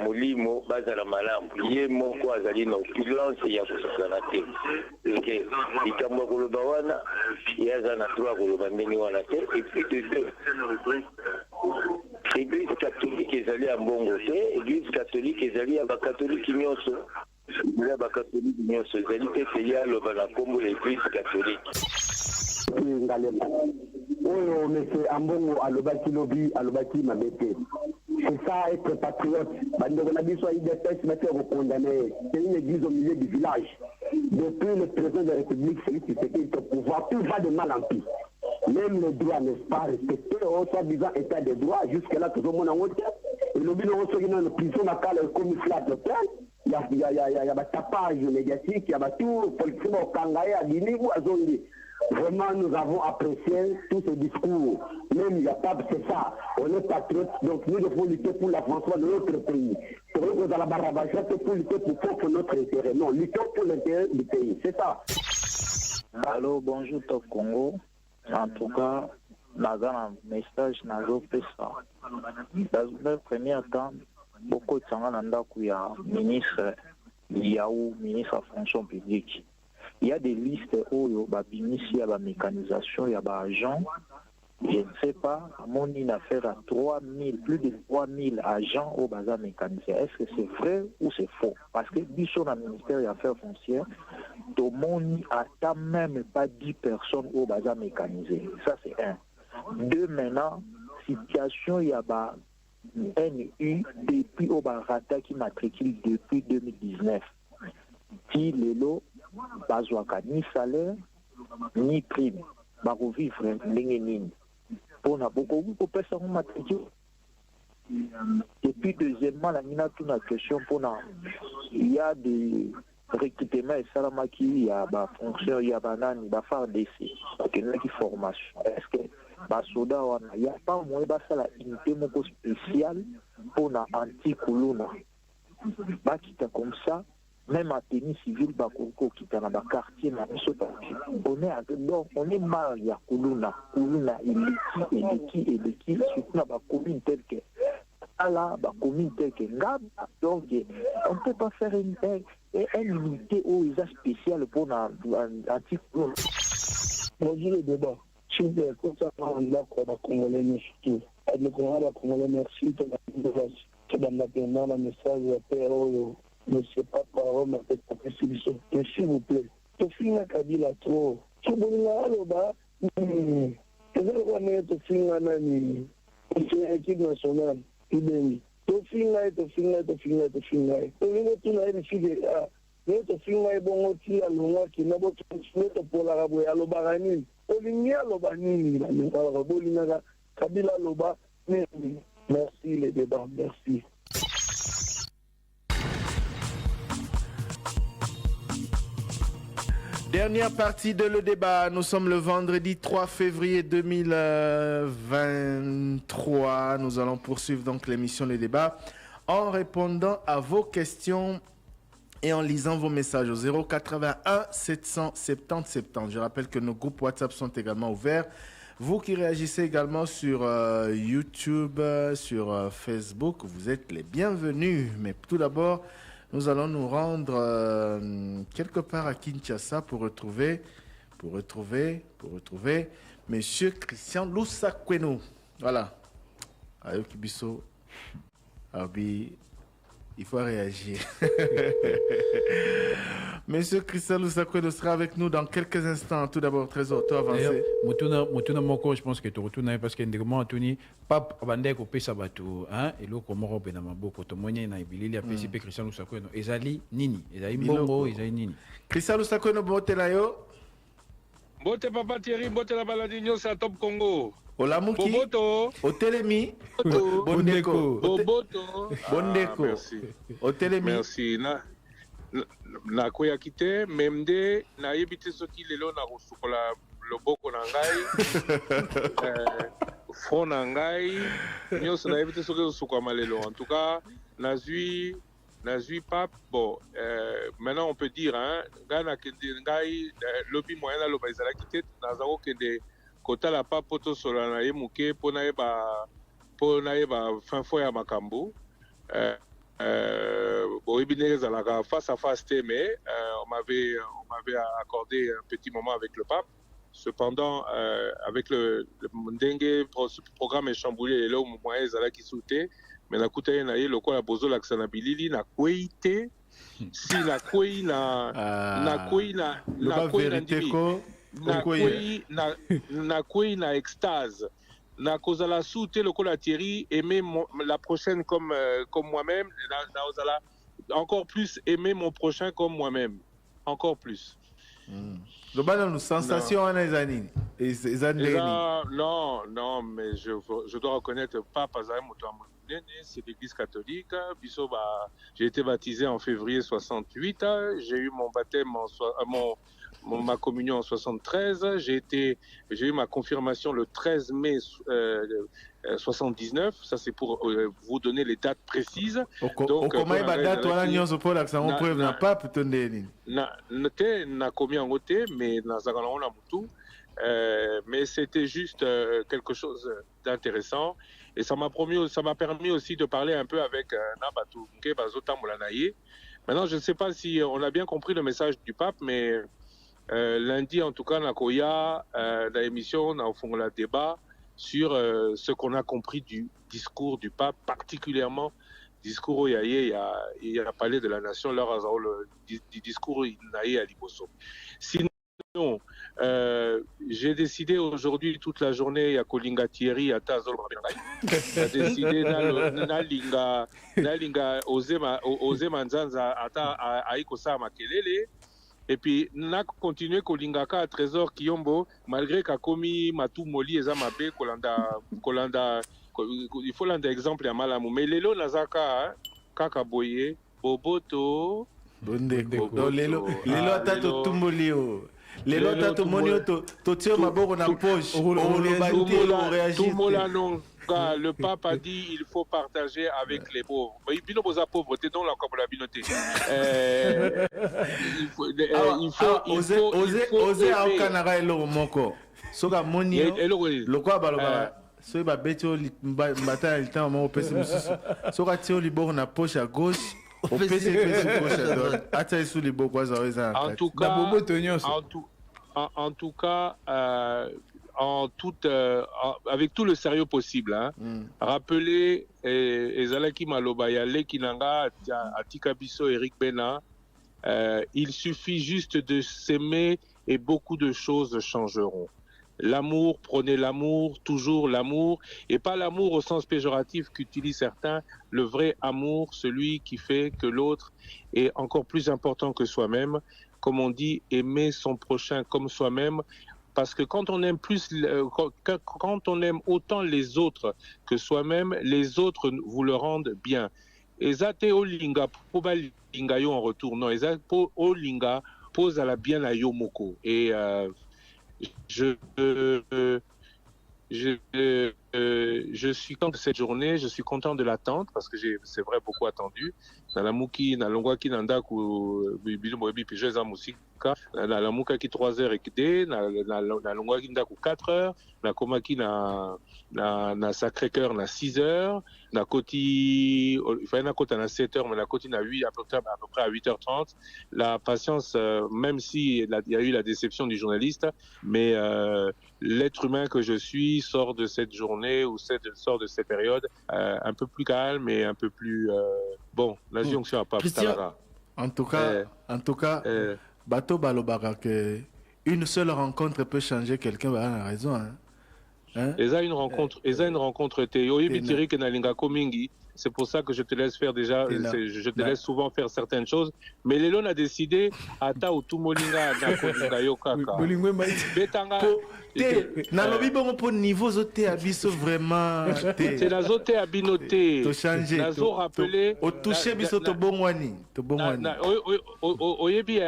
Molimo bazala malamu ye moko azali na opulence ya kusakana te ke ikambo koloba wana yaza na droit koloba ndenge wana te et puis de deux église catholique ezali ya mbongo te église catholique ezali ya bakatoliki nyonso ya bakatoliki nyonso ezali te te ya loba na kombo l'église catholique Ngalema oyo monsieur Ambongo alobaki lobi alobaki mabete. C'est ça être patriote. Bandeko na biso IDPS m'a fait condamner. C'est une église au milieu du village. Depuis le président de la République, Félix Tshisekedi est au pouvoir, tout va de mal en pis. même les droits n'est pas respecté, on soi-disant état des droits, jusque-là, tout le monde en haut. Et le bilan, on se dit dans la prison, comme il flatte le plan, il y a un tapage médiatique, il y a tout, politiquement, au Kangaï, à Guinée ou à Zondi. Vraiment, nous avons apprécié tous ces discours. Même il n'y a pas, c'est ça. On est patriotes, donc nous devons lutter pour l'avancement de notre pays. Pour nous, dans la barabachette, pour lutter pour notre intérêt. Non, lutter pour l'intérêt du pays. C'est ça. Allô, bonjour, Top Congo. En tout cas, dans un message, dans le premier temps, beaucoup de gens qui sont ministre, Yaou, ministre de la fonction publique. Il y a des listes où il y a la mécanisation, il y a des agents. Je ne sais pas, mon affaire à 3000, plus de 3000 agents au bazar mécanisé. Est-ce que c'est vrai ou c'est faux? Parce que sur le ministère des Affaires foncières, tout le monde n'atteint même pas 10 personnes au bazar mécanisé. Ça, c'est un. Deux, maintenant, situation, il y a NU depuis au Barata qui matricule depuis 2019. Qui l'élo, bazouaka ni salaire, ni prime. Bako vivre l'ingénie. Pour beaucoup de personnes matricule. Et puis deuxièmement, la mina tout la question pour il y a des recrutements et salamaki, il y a des fonctions, il y a des faire d'essai, il y a des formations. Est-ce que basoda il n'y a pas moyen de la unité spéciale pour la anti-Kuluna? Comme ça, même à tennis civil, qui est dans le quartier, on est mal, il y a Kuluna, et surtout dans la commune telle que la commune telle que Ngab. Donc, on ne peut pas faire une unité où il y a spéciale pour l'anti-Kuluna. Bonjour le débat. Je suis concernant la Congolais, surtout. Le Congolais, merci pour la message de paix. Ne sais pas par ma tête pour que mais s'il vous plaît, tu finis à Kabila trop. Tu veux là-bas, tu finis à Nani, équipe nationale, tu finis là, tu finis là. Tu finis là, tu finis là, bon, tu as l'onga qui n'a pas de pour la rabouille à l'obarani. Oligny à l'obanini, la bolinaga, Kabila loba, merci les débats, merci. Dernière partie de le débat. Nous sommes le vendredi 3 février 2023. Nous allons poursuivre donc l'émission Le Débat en répondant à vos questions et en lisant vos messages au 081 770 70. Je rappelle que nos groupes WhatsApp sont également ouverts. Vous qui réagissez également sur YouTube, sur Facebook, vous êtes les bienvenus. Mais tout d'abord, nous allons nous rendre quelque part à Kinshasa pour retrouver Monsieur Christian Lusakweno. Voilà. Ayoki Bisso. Abi, il faut réagir. Monsieur Christian Lusakweno sera avec nous dans quelques instants. Tout d'abord, Trésor, toi avancé. Mutuna Moko, je pense que tu retournes parce que ndeko Tony, Pape Abandé ko pesa bato, hein, et lo ko moko pe na maboko to moni na ibilili a pesi pe Christian Lusakweno. Ezali nini? Ezali mbongo, ezali nini? Christian Lusakweno bote la yo. Bote Papa Thierry, bote la baladi nyosa Top Congo. Olamuki, Boboto, Otelemi, Bondeko, Boboto. Bondeko, Merci. Otelemi. Merci. Na koya kite, memde, na yebite soki lelo na rosukola loboko na ngai, front na ngai, nyos na yebite soki rosukola malelo. En tout cas, nazui Pape, bon, maintenant on peut dire, hein, Gana kende ngai, lobby moyen la loba izala kite, nazaro kende kota la pa poto sola na ye muke pona ye ba fin fo ya makambo bon ibine zalaka face à face mais on m'avait accordé un petit moment avec le pape. Cependant avec le ndenge ce programme est chamboulé et là au moyen zala qui sautait mais na kuta ye na ye lokola bozo laksana bilili na kweite si na kwei na kwei na na kwei na extase na kozala soute lokola Thierry aimer la prochaine comme moi-même na ozala encore plus aimer mon prochain comme moi-même encore plus Une sensation en non, mais je dois reconnaître pas c'est l'église catholique. J'ai été baptisé en février 68. J'ai eu mon baptême ma communion en 73. J'ai eu ma confirmation le 13 mai 79. Ça, c'est pour vous donner les dates précises. Donc, mais c'était juste quelque chose d'intéressant. Et ça m'a permis aussi de parler un peu avec Nabatu Bazota Moulanaye. Maintenant, je ne sais pas si on a bien compris le message du pape, mais lundi, en tout cas, Nakoya, la émission, on a fait un débat sur ce qu'on a compris du discours du pape, particulièrement discours où il a parlé de la nation, du discours Naye à Liboso. Sinon, j'ai décidé aujourd'hui toute la journée à Kolinga Thierry à Tazol. J'ai décidé nalinga oser manzanza à Ikosa Makelele. Et puis, n'a continué Kolinga à Trésor Kiyombo, malgré qu'a commis Matou Moli et Zamabe, Kolanda, il faut l'un exemple à Malamou. Mais Lelo Nazaka, Kakaboye, Boboto. Lelo Tato Tumbolio. Lelo Tato Monio, Totio Maboro na poche. Le pape a dit il faut partager avec les pauvres. Il faut pauvreté dans la communauté. Il faut oser au Canada et l'eau moko. Soga monio. Le quoi baloba. Soy ba beto mbata il temps mo pesi mususu. Soga tio liboro na poche à gauche. Au pesi poche à droite. Ata sous les beaux quoi ça. En tout cas, avec tout le sérieux possible, rappeler Ezalaki Malobaya, Lekinanga, Atikabiso, Eric Bena, il suffit juste de s'aimer et beaucoup de choses changeront. L'amour, prenez l'amour, toujours l'amour, et pas l'amour au sens péjoratif qu'utilisent certains, le vrai amour, celui qui fait que l'autre est encore plus important que soi-même. Comme on dit, aimer son prochain comme soi-même. Parce que quand on aime quand on aime autant les autres que soi-même, les autres vous le rendent bien. Et Zate Olinga, Poba Linga yo en retour, non, Zate Olinga pose à la bien à Yomoko. Et je suis content de cette journée, je suis content de l'attente parce que c'est vrai beaucoup attendu. Na la muki na longwa ki nanda ku bilimo bi pije za musika na la muka ki 3h ekde na longwa ki nda ku 4h na komaki na Sacré-Cœur na 6h na koti il fallait na kota na 7h mais na koti na 8 à peu près à 8h30. La patience, même si il y a eu la déception du journaliste, mais l'être humain que je suis sort de cette journée ou sort de cette période un peu plus calme et un peu plus bon. La jonction à pas. En tout cas, Bato Balobara que une seule rencontre peut changer quelqu'un, bah, on a raison. Hein? Et ça une rencontre Théo Ibitiri Kenalinga Komingi. C'est pour ça que je te laisse faire déjà, je te laisse souvent faire certaines choses. Mais Lelon a décidé, Ata ou Tumolinga, Nakolinga Yokaka. Betanga. Nalobi bon pour niveau zoté abiso vraiment. C'est la zoté abinoté. To changer. Nazo rappelé. Au toucher biso to bongwani. To bongwani. Oyebi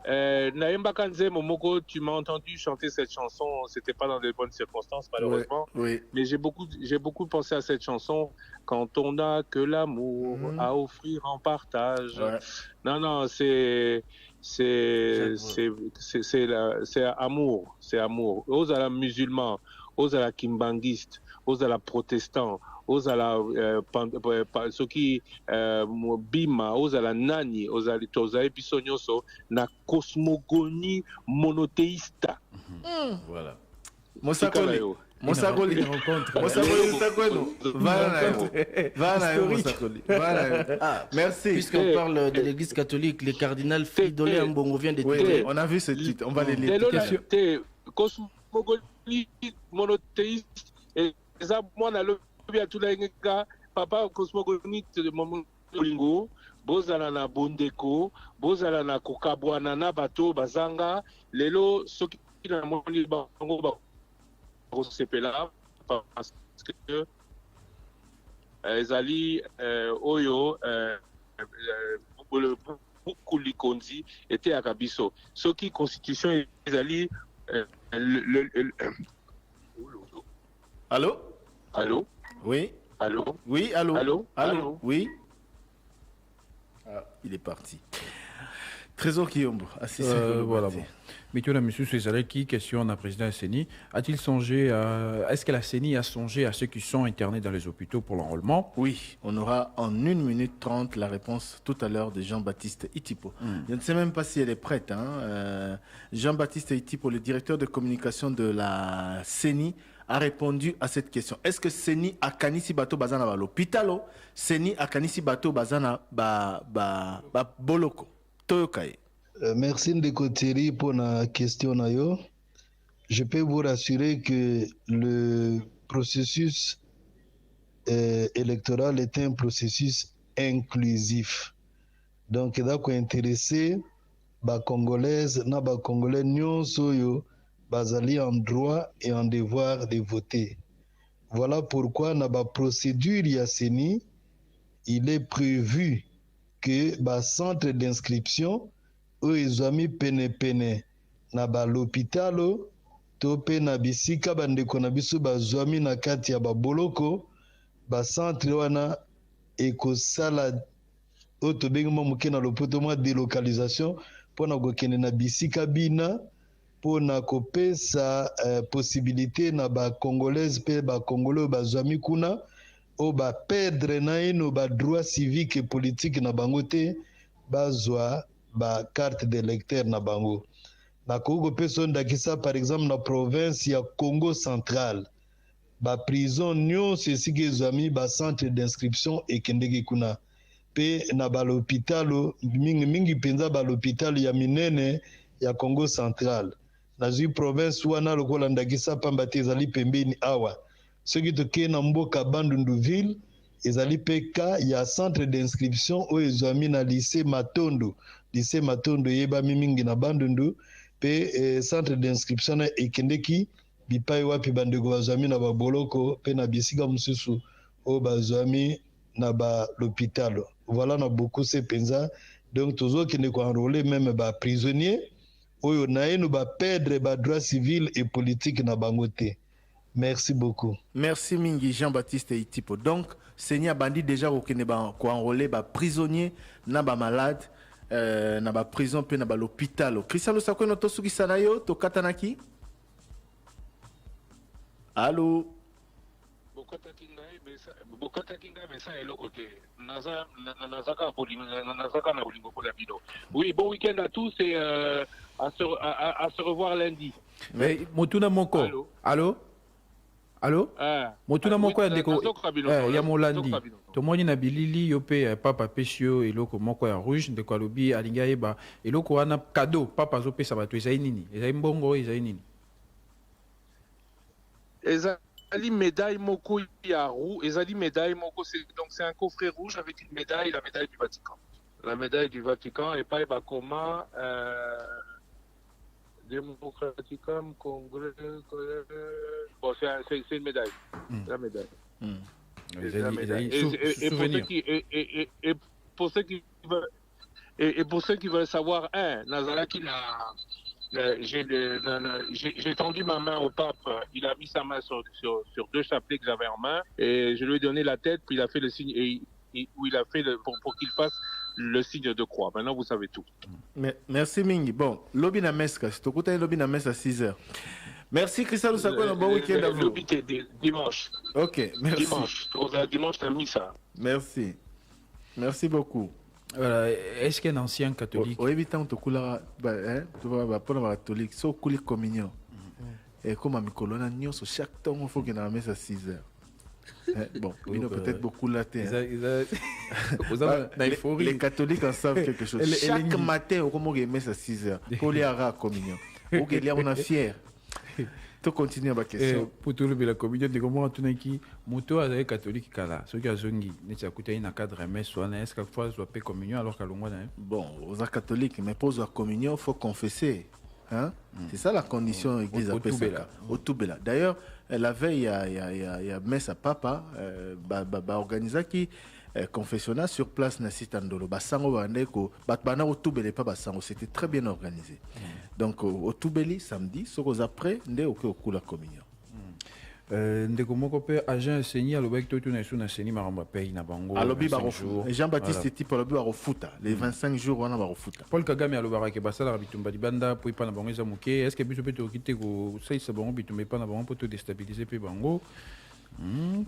Naemba Kanze Momoko, tu m'as entendu chanter cette chanson, c'était pas dans de bonnes circonstances malheureusement, oui. Mais j'ai beaucoup pensé à cette chanson. Quand on n'a que l'amour à offrir en partage. Ouais. Non, c'est amour, c'est amour. Ose à la musulman, ose à la kimbanguiste, ose à la protestant, ose à la ceux qui bima, ose à la nani, ose à l'itosa episonyoso na cosmogonie monothéiste. Voilà. Mosakoli. Merci. Puisqu'on parle de l'église catholique, le cardinal Fridolin Mbongo vient de titre. On a vu ce titre, on va les lire. Cosmogonie monothéiste, et ça, moi, on a le papa cosmogonite de Molingo, bozala na bondeko, bozala na kokabwana na bato bazanga, lelo soki na moni bango ba sepela parce que ezali oyo beaucoup likonzi était à Kabiso. Ce qui constitution ezali Allô? Allô? Oui. Allô? Oui, allô? Allô? Allô? Oui. Ah, il est parti. Trésor Kiyombo, voilà. Bon. Mais tu as monsieur Césareki, question à président CENI. A-t-il songé est-ce que la CENI a songé à ceux qui sont internés dans les hôpitaux pour l'enrôlement? Oui, on aura en 1 minute 30 la réponse tout à l'heure de Jean-Baptiste Itipo. Je ne sais même pas si elle est prête. Jean-Baptiste Itipo, le directeur de communication de la CENI, a répondu à cette question. Est-ce que CENI a kanisi bato bazana ba l'hôpital? CENI a kanisi bato bazana ba boloko? Toyokaye. Merci Ndeko Thierry pour la question. Je peux vous rassurer que le processus électoral est un processus inclusif. Donc, il faut intéresser les Congolaises, les Congolais, nous basali en droit et en devoir de voter. Voilà pourquoi dans la procédure Yasseni, il est prévu que le centre d'inscription où ils ont mis pene na ba l'hôpital to pe na bisika bandeko na biso bazwami na kati ya baboloko ba centre wana ekosala oyo tobengi mo moke na lopoto mwa délocalisation mpona kokende na bisika bina mpona kopesa possibilité na bacongolaise mpe bacongolais oyo bazwami kuna oyo baperdre na ino badroit civique et politique na bango te bazwa ba carte d'électeur na bango. Na Congo peso ndakisa par exemple na province ya Congo central. Ba prison nyonso esiki ezwami ba centre d'inscription ekendeki kuna. Pe na ba l'hôpital mingi penza ba l'hôpital ya minene ya Congo central. Na zui province wana lokola ndakisa pamba te ezali pembeni awa. Soki toke na mboka Bandunduville ezali peka ya centre d'inscription oyo ezwami na lycée Matondo. Lycée Matondo yeba mingi na Bandundu pe centre d'inscription na ekendeki bipai wapi bandeko bazwami na baboloko pe na bisika mususu oyo bazwami na ba l'hôpital. Voilà na beaucoup se penza donc tozokende ko enrôler même ba prisonniers oyo na eno ba perdre ba droit civil et politique na bango te. Merci beaucoup. Merci mingi Jean-Baptiste Itipo. Donc Seigneur Bandi déjà okende ba ko enrôler ba prisonniers na ba malade na ba prison pe na ba l'hôpital. Christian Lusakweno tosuki sanayo to katanaki. Allô. Bokata kinga mesa eloko te. Nazaka na bolingo pour la bido. Oui, bon week-end à tous et à se revoir lundi. Mais Motuna Moko. Allô. Allô? Motuna moko ya ndeko ya molandi. Tomoni na bilili yo pe papa pesio eloko moko ya rouge ndeko alobi alinga yeba eloko wana cadeau papa zo pesa bato ezai nini? Ezai mbongo ezai nini? Ezali médaille moko ya roux, ezali médaille moko c'est un coffret rouge avec une médaille, la médaille du Vatican. La médaille du Vatican et pas Bakoma démocraticum, congrès, bon, c'est une médaille. La médaille. La médaille. Et pour ceux qui veulent savoir, Nazaraki j'ai tendu ma main au pape, il a mis sa main sur 2 chapelets que j'avais en main, et je lui ai donné la tête, puis il a fait le signe, où il a fait pour qu'il fasse le signe de croix. Maintenant, vous savez tout. Merci Mingi. Bon, lobby na meska, c'est tout lobby na messe à 6h. Merci Christian Lusako, bon week-end à vous. Lobby dimanche. Ok, merci. Dimanche, t'as mis ça. Merci. Merci beaucoup. Voilà, est-ce qu'un ancien catholique... Oui, évidemment, tu vas pour la catholique, c'est au coulis communion. Et comme à Mikolona, chaque temps, il faut qu'il y ait la messe à 6h. Bon, il y a peut-être beaucoup là. Les catholiques en savent quelque chose. Chaque matin, on met ça à 6h. Pour les à communion. On est fier. Tu continues à ma question. Pour tout le la communion de comment tu n'as qui moto à catholique kala. Ce qui a zongi, n'est-ce pas écouté une cadre mais soit est-ce que fois soit paix communion alors qu'à l'ongwa bon, aux catholiques, mais pour la communion, faut confesser. Hein? C'est ça la condition église appelle ça. Au Toubela. D'ailleurs, la veille, il y a messe à papa, organisé qui confessionnal sur place na sitandolo basango bandeko batbana au Toubela pas basango, c'était très bien organisé. Donc au Toubeli samedi, ce qu'on après ndé au la communion. Ndeko moko pe agent enseigné à l'obek tout na suna seni maramba pays na bango. Alobi barofu. Jean-Baptiste type alobi barofuta. Les 25 jours wana barofuta. Paul Kagame alobara ke basala bitumba libanda po ipa na bango za muke. Est-ce que biso pe to kite ko saisa bango bitumba ipa na bango pour te déstabiliser pe bango?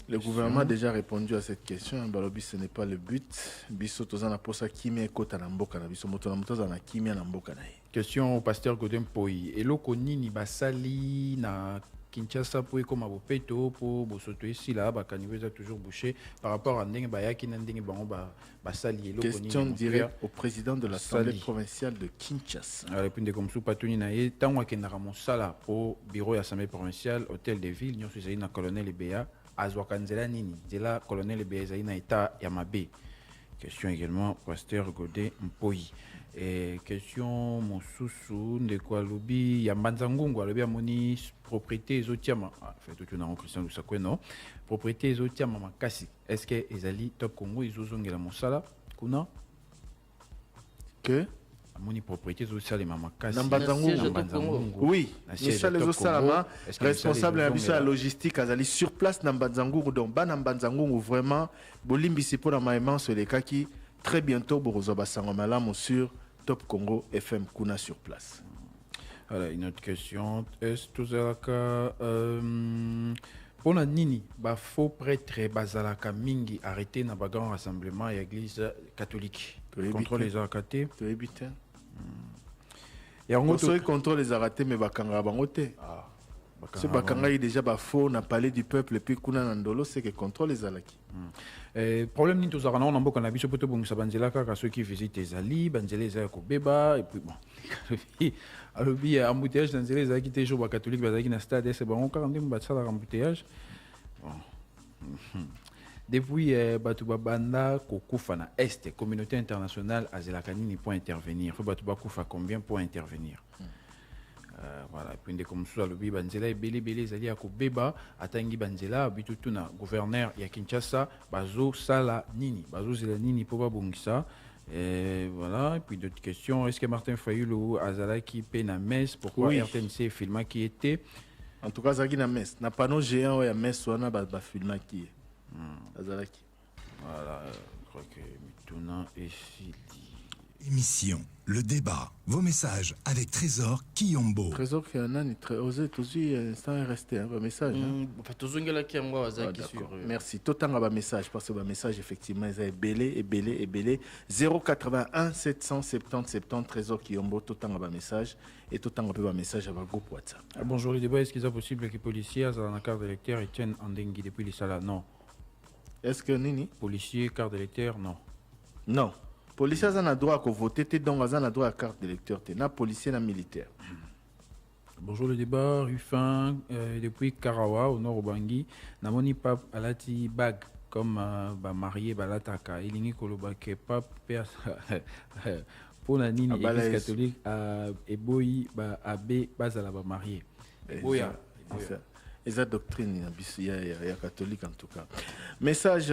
Le gouvernement a déjà répondu à cette question. Balobi, ce n'est pas le but. Biso tozana posa kimia kota na mboka na biso moto na moto na kimia na mboka na ye. Question au pasteur Godin Poi. Eloko nini basali na Kinshasa pour comme abopeto pour bosoto ici là bakaniweza toujours bouché par rapport à ndenge bayaki na ndenge bango basali eloko nini. Question directe au président de l'Assemblée provinciale de Kinshasa. Répondez comme sous patuni na ye tango akendaka mosala pour bureau ya Assemblée provinciale hôtel de ville nyonso ezali na colonel Ebea azwaka nzela nini nzela colonel Ebea ezali na état ya mabe. Question également pasteur Godin Mpoi. Et question mosusu de quoi lobi ya Mbanzangungu alobi amoni propriété ezotiama fait tout na Christian Lusakwe non propriété ezotiama makasi est-ce que ezali Top Congo ezozongela mosala kuna que amoni propriété ezosalema makasi na Mbanzangungu oui Michel ezosalama responsable ya biso ya logistique azali sur place na Mbanzangungu donc bana Mbanzangungu vraiment bolimbisi pour na maïman sur les kaki très bientôt borozo basango malamu sur Top Congo FM kuna sur place. Voilà, une autre question. Est-ce que Zalaka pour la nini ba faux prêtre bazalaka mingi arrêté na bagan rassemblement à l'église catholique. Contrôle les arcatés. Tu évites. Et en gros contrôle les arcatés mais bakanga bangote. Ah. Ce bakanga est déjà ba faux na palais du peuple et puis kuna nandolo c'est que contrôle les alaki. Problème ni tozaka na mboka na biso poto bongisa banzela kaka ceux qui visitent ezali banzela ezali ko beba et puis bon alobi embouteillage dans nzela ezali te jour ba catholique bazaki na stade c'est bon kaka ndimba tsala embouteillage bon depuis batu babanda kokufa na est communauté internationale azelaka nini pour intervenir faut batu bakufa combien pour intervenir. Voilà, puis de comme ça le bi banzela et belé zali ya kobeba atangi banzela bitutu na gouverneur ya Kinshasa bazo sala nini bazo zela nini pour babongisa et voilà et puis d'autres questions est-ce que Martin Fayulu azalaki pe na messe pourquoi oui. RTNC filma qui était en tout cas zaki na messe na panneau géant ya messe wana ba filma qui azalaki voilà je crois que mituna ici Émission, le débat, vos messages avec Trésor Kiyombo. Trésor qui en a très osé, tout instant est resté un message. Merci. Tout un message parce que le message effectivement est belé. 081 770 70 Trésor Kiyombo, tout un message et tout un message à votre groupe WhatsApp. Bonjour les débats, est-ce qu'il est possible que les policiers à la carte d'électeur et tiennent en dengue depuis les salles? Non. Est-ce que Nini? Policiers, carte d'électeur, non. Non. Policiers ont droit à voter, donc ils ont droit à carte d'électeur. Na policier, na militaire. Bonjour le débat, Rufin, depuis Karawa, au nord Bangui, Namoni Pap Alati Bag, comme marié Balataka, Ilingi Kolobake Pap, pour la Nini, église catholique, Eboyi, Abbé, Bazala, marié. Eboya. Et sa doctrine, il y a catholique en tout cas. Message,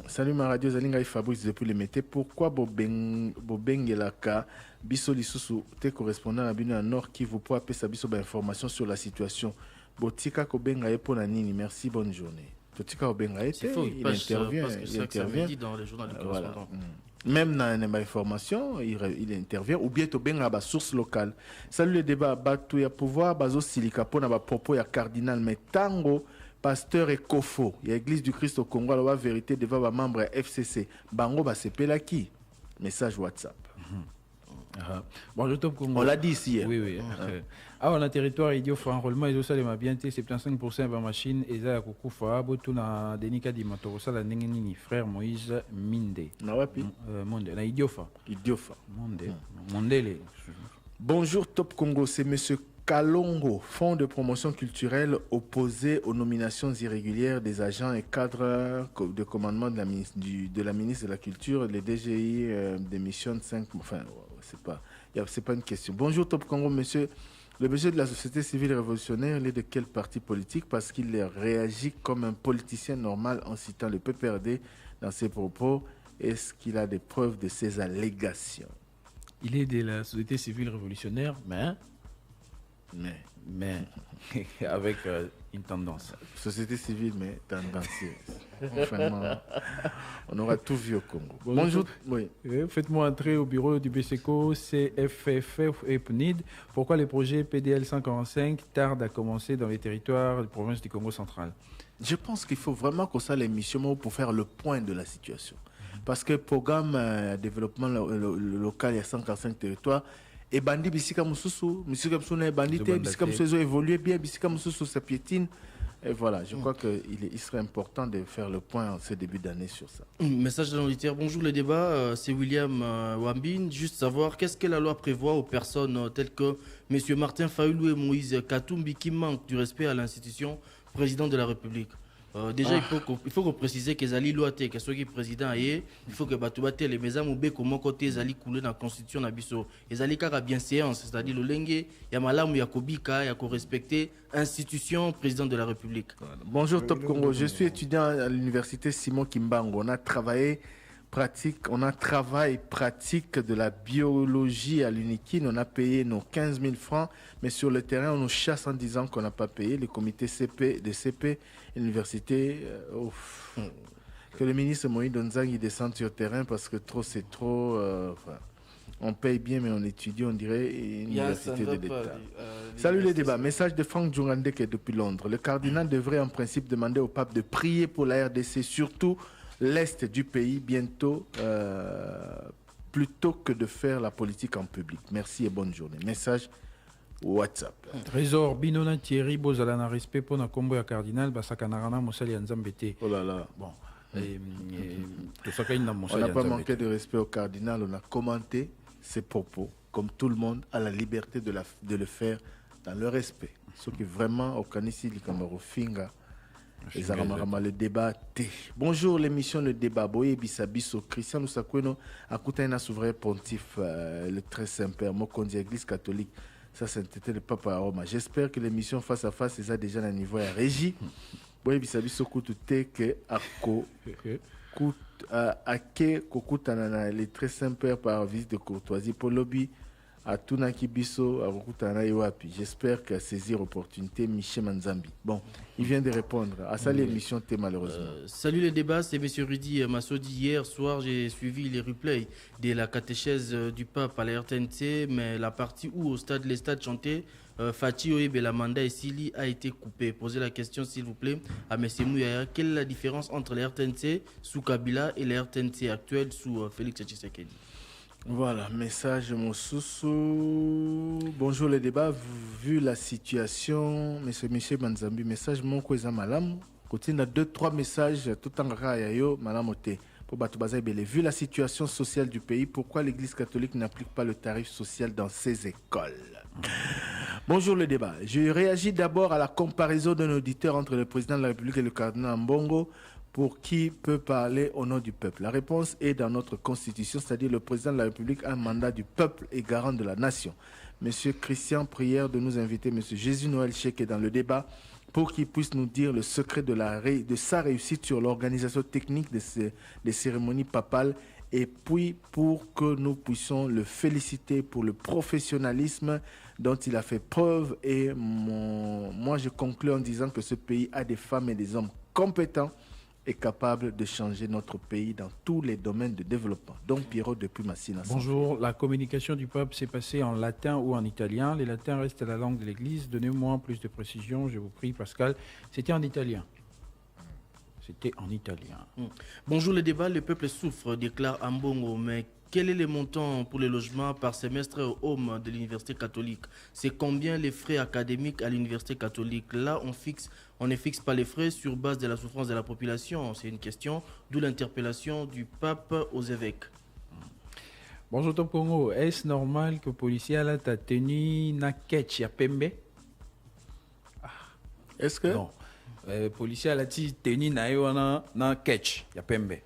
salut ma radio, Zalinga Fabrice depuis le mété. Pourquoi Bobengelaka, Biso Lisusu, te correspondant à Bino Nord qui vous peut appeler sa biso information sur la situation. Botika Kobenga pour la Nini, merci, bonne journée. Totika Kobenga il intervient. Il intervient dans les journaux du correspondant. Même dans les informations, il intervient ou bien au bien à la source locale. Salut le débat, Batou ya pouvoir, Bazo Silika, pour na propos ya cardinal, mais tango, pasteur et Kofo, il y a l'église du Christ au Congo, la vérité devant les membres FCC. Bango, bah c'est Pelaki. Message WhatsApp. Bon, je top Congo. On l'a dit ici. Oui. Ah, on a territoire idiot, enrôlement, ils ont ça les bien 75% de la machine, et ça, Kokufa, Botuna, Denika di Matorosa, la Nengeni, frère Moïse Minde. Nawapi Monde, na Idiofa. Idiofa. Mondele. Bonjour Top Congo, c'est monsieur Kalongo, fonds de promotion culturelle opposé aux nominations irrégulières des agents et cadres de commandement de la ministre de la Culture, les DGI démissionnent 5... Enfin, c'est pas une question. Bonjour Top Congo, monsieur. Le monsieur de la société civile révolutionnaire, il est de quel parti politique? Parce qu'il réagit comme un politicien normal en citant le PPRD dans ses propos. Est-ce qu'il a des preuves de ces allégations? Il est de la société civile révolutionnaire, mais avec une tendance. Société civile, mais tendancieuse. Vraiment, on aura tout vu au Congo. Bonjour. Oui. Faites-moi entrer au bureau du BCECO, CFFF et PNID. Pourquoi les projets PDL 145 tardent à commencer dans les territoires de province du Congo central? Je pense qu'il faut vraiment qu'on soit l'émission pour faire le point de la situation. Parce que le programme développement local, il y a 145 territoires. Et Bandi Bissika Moussoussou, Bissika Bandité, Bissika Moussoussou évolue bien, Bissika Moussoussou ça piétine. Et voilà, je crois qu'il serait important de faire le point en ce début d'année sur ça. Message de l'auditeur. Bonjour le débat, c'est William Wambin. Juste savoir, qu'est-ce que la loi prévoit aux personnes telles que M. Martin Fayoulou et Moïse Katumbi qui manquent du respect à l'institution président de la République? Déjà, il faut préciser que Zali Loate, que ce qui est président, il faut que Batouate, les maisons ou comment côté Zali coulé dans la constitution d'Abisso. Et Zali Kara bien séance, c'est-à-dire le Lengue, Yamalam, Yakobika, Yako respecter institution président de la République. Bonjour Top Congo, je suis étudiant à l'université Simon Kimbango. On a travail pratique de la biologie à l'UNIKIN. On a payé nos 15 000 francs, mais sur le terrain, on nous chasse en disant qu'on n'a pas payé. Le comité de CP, l'université, que le ministre Moïse Donzang descende sur le terrain parce que c'est trop. On paye bien, mais on étudie, on dirait, une université de l'État. Salut les débats. Message de Franck Djungandeke depuis Londres. Le cardinal devrait en principe demander au pape de prier pour la RDC, surtout l'Est du pays, bientôt, plutôt que de faire la politique en public. Merci et bonne journée. Message WhatsApp. Trésor, Binona Thierry, Bozalana, respect pour na combo ya cardinal, Basakanarana, Moussali Nzambete. Oh là là. Bon. On n'a pas manqué de respect au cardinal, on a commenté ses propos, comme tout le monde a la liberté de le faire dans le respect. Ce qui vraiment, au Kanisi, Finga. Le débat. Bonjour, l'émission Le Débat. Boye Bissabiso, Christian Lusakweno, Akutaina souverain pontife, le très Saint-Père, Mokondi, Église catholique. Ça, c'était le Papa à Roma. J'espère que l'émission face à face, c'est déjà à niveau à régie. Boye Bissabiso, Koutouté, que Ako, Ake, Kokoutana, le très Saint-Père par visite de courtoisie pour lobby. À Tunaki Bisso, à Rokutana Iwapi. J'espère qu'à saisir l'opportunité, Michel Manzambi. Bon, il vient de répondre à sa l'émission T malheureusement. Salut les débats, c'est M. Rudy Massoudi. Hier soir, j'ai suivi les replays de la catéchèse du pape à la RTNC, mais la partie où les stades chantaient Fatih Oebe, la Manda et Sili a été coupée. Posez la question s'il vous plaît à M. Mouyaya. Quelle est la différence entre la RTNC sous Kabila et la RTNC actuelle sous Félix Tshisekedi? Voilà, message Moussousou. Bonjour les débats. Vu la situation, monsieur Michel Manzambi, message mon cousin Malam. Continue à 2-3 messages tout en rayayo Malamote. Pour Batoubaza Bele. Vu la situation sociale du pays, pourquoi l'Église catholique n'applique pas le tarif social dans ses écoles? Bonjour le débat. Je réagis d'abord à la comparaison d'un auditeur entre le président de la République et le cardinal Mbongo. Pour qui peut parler au nom du peuple? La réponse est dans notre constitution, c'est-à-dire le président de la République a un mandat du peuple et garant de la nation. Monsieur Christian, prière de nous inviter Monsieur Jésus-Noël Chèque dans le débat pour qu'il puisse nous dire le secret de sa réussite sur l'organisation technique des cérémonies papales et puis pour que nous puissions le féliciter pour le professionnalisme dont il a fait preuve. Et moi, je conclue en disant que ce pays a des femmes et des hommes compétents est capable de changer notre pays dans tous les domaines de développement. Donc Pierrot depuis Massina. Bonjour, la communication du pape s'est passée en latin ou en italien. Les latins restent la langue de l'Église. Donnez-moi plus de précision, je vous prie Pascal. C'était en italien. C'était en italien. Bonjour le débat, le peuple souffre, déclare Ambongo, mais quel est le montant pour les logements par semestre au home de l'université catholique? C'est combien les frais académiques à l'université catholique? Là, on ne fixe pas les frais sur base de la souffrance de la population. C'est une question, d'où l'interpellation du pape aux évêques. Bonjour Top Congo. Est-ce normal que le policier a tenu na catch ya pembe? Est-ce que non? Le policier a tenu na catch ya pembe.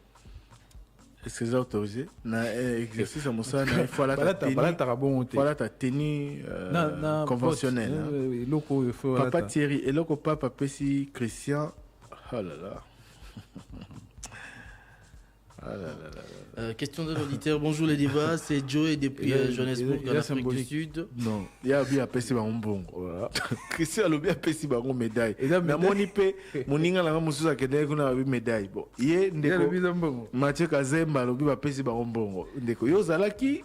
Est-ce que c'est autorisé? Na exercice à Moussa, il faut la tenue conventionnelle. Papa Thierry, et là, papa Pessi Christian. Oh là là. Question de l'auditeur. Bonjour les débats, c'est Joey depuis Johannesburg, en Afrique du Sud. Non, il y a bien apprécié mon bon. Christian a bien apprécié mon médaille. Mais mon ipé, mon inga la musu a kende kuna abi médaille. Bon, yé ndeko. Mathieu Kazemba lobi ba pesi ba bon. Ndeko yo zalaki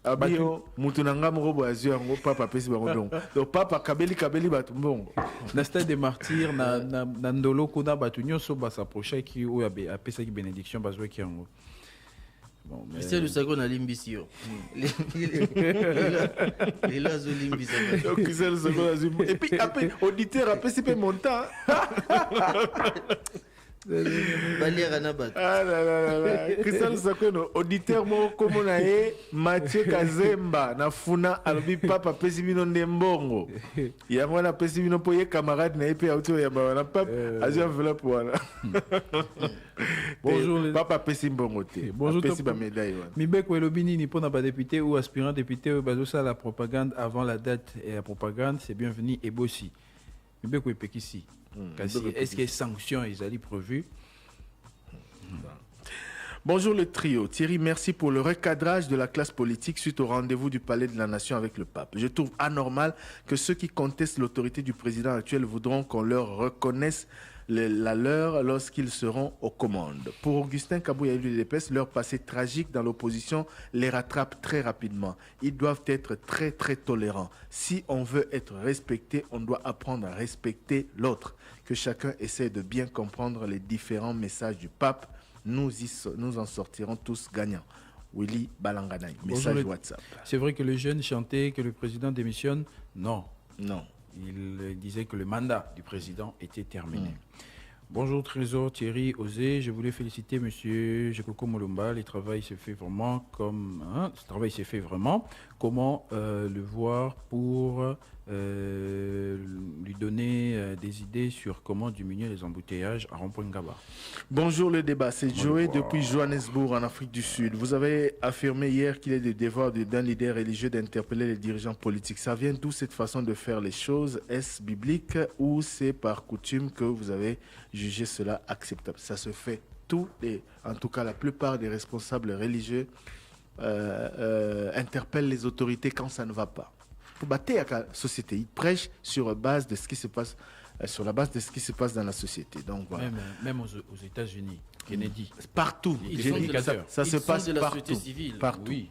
abio mutu nanga moko boazu yango papa pesi ba bon. Donc papa kabeli batu mbongo. Na stade des martyrs na ndolo kuna batu nyoso ba s'approcher qui ou a pesa ki bénédiction bazwe ki yango. Bon, mais c'est le second à l'imbisio. Il a zo l'imbisio. Donc c'est le second à l'imbisio. Et puis après auditeur après c'est pas montant. Ah là. Christian Sakono, auditeur mo comme na ye Mathieu Kazemba na funa alobi papa pesi bino ndembongo. Ya mwana pesi bino po ye camarade na epe auto ya ba na papa azu enveloppe wana. Bonjour papa pesi mbongo te. Bonjour pesi ba médaille wana. Mibeko elobi nini pona ba député ou aspirant député bazo ça la propagande avant la date et la propagande c'est bienvenu et bossi. Mibeko epekisi. Est-ce que les sanctions sont prévues? Bonjour le trio. Thierry, merci pour le recadrage de la classe politique suite au rendez-vous du Palais de la Nation avec le pape. Je trouve anormal que ceux qui contestent l'autorité du président actuel voudront qu'on leur reconnaisse la leur lorsqu'ils seront aux commandes. Pour Augustin Kabouya du DPS, leur passé tragique dans l'opposition les rattrape très rapidement. Ils doivent être très très tolérants. Si on veut être respecté, on doit apprendre à respecter l'autre. Que chacun essaie de bien comprendre les différents messages du pape. Nous en sortirons tous gagnants. Willy Balanganay, message WhatsApp. C'est vrai que les jeunes chantaient que le président démissionne. Non. Non. Il disait que le mandat du président était terminé. Bonjour Trésor, Thierry, Osé. Je voulais féliciter Monsieur Jekoko Molomba. Le travail s'est fait vraiment comme... ce travail s'est fait vraiment. Comment le voir pour lui donner des idées sur comment diminuer les embouteillages à Rond-Point-Ngaba. Bonjour le débat, c'est Joey depuis Johannesburg en Afrique du Sud. Vous avez affirmé hier qu'il est le devoir d'un leader religieux d'interpeller les dirigeants politiques. Ça vient d'où cette façon de faire les choses? Est-ce biblique ou c'est par coutume que vous avez jugé cela acceptable? Ça se fait en tout cas la plupart des responsables religieux interpellent les autorités quand ça ne va pas. Pour battre la société, ils prêchent sur base de ce qui se passe, sur la base de ce qui se passe dans la société. Donc voilà. Même aux États-Unis, Kennedy. Partout. Ça se passe partout. Partout. Oui.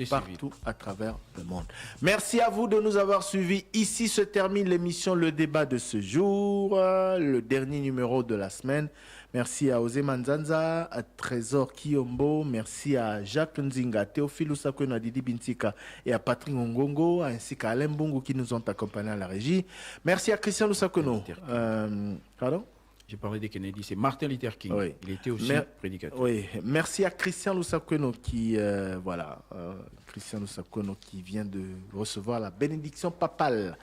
Partout à travers le monde. Merci à vous de nous avoir suivis. Ici se termine l'émission Le Débat de ce jour, le dernier numéro de la semaine. Merci à Osé Manzanza, à Trésor Kiyombo, merci à Jacques Nzinga, Théophile Ousakweno, Didi Bintika et à Patrick Ngongo, ainsi qu'à Alain Bongo qui nous ont accompagnés à la régie. Merci à Christian Ousakweno. Pardon? J'ai parlé de Kennedy, c'est Martin Luther King. Oui. Il était aussi prédicateur. Oui, merci à Christian Lusakweno qui, Christian Lusakweno qui vient de recevoir la bénédiction papale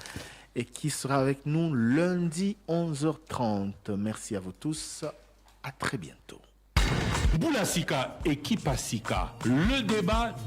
et qui sera avec nous lundi 11h30. Merci à vous tous. À très bientôt. Boulasika et Kipasika, le débat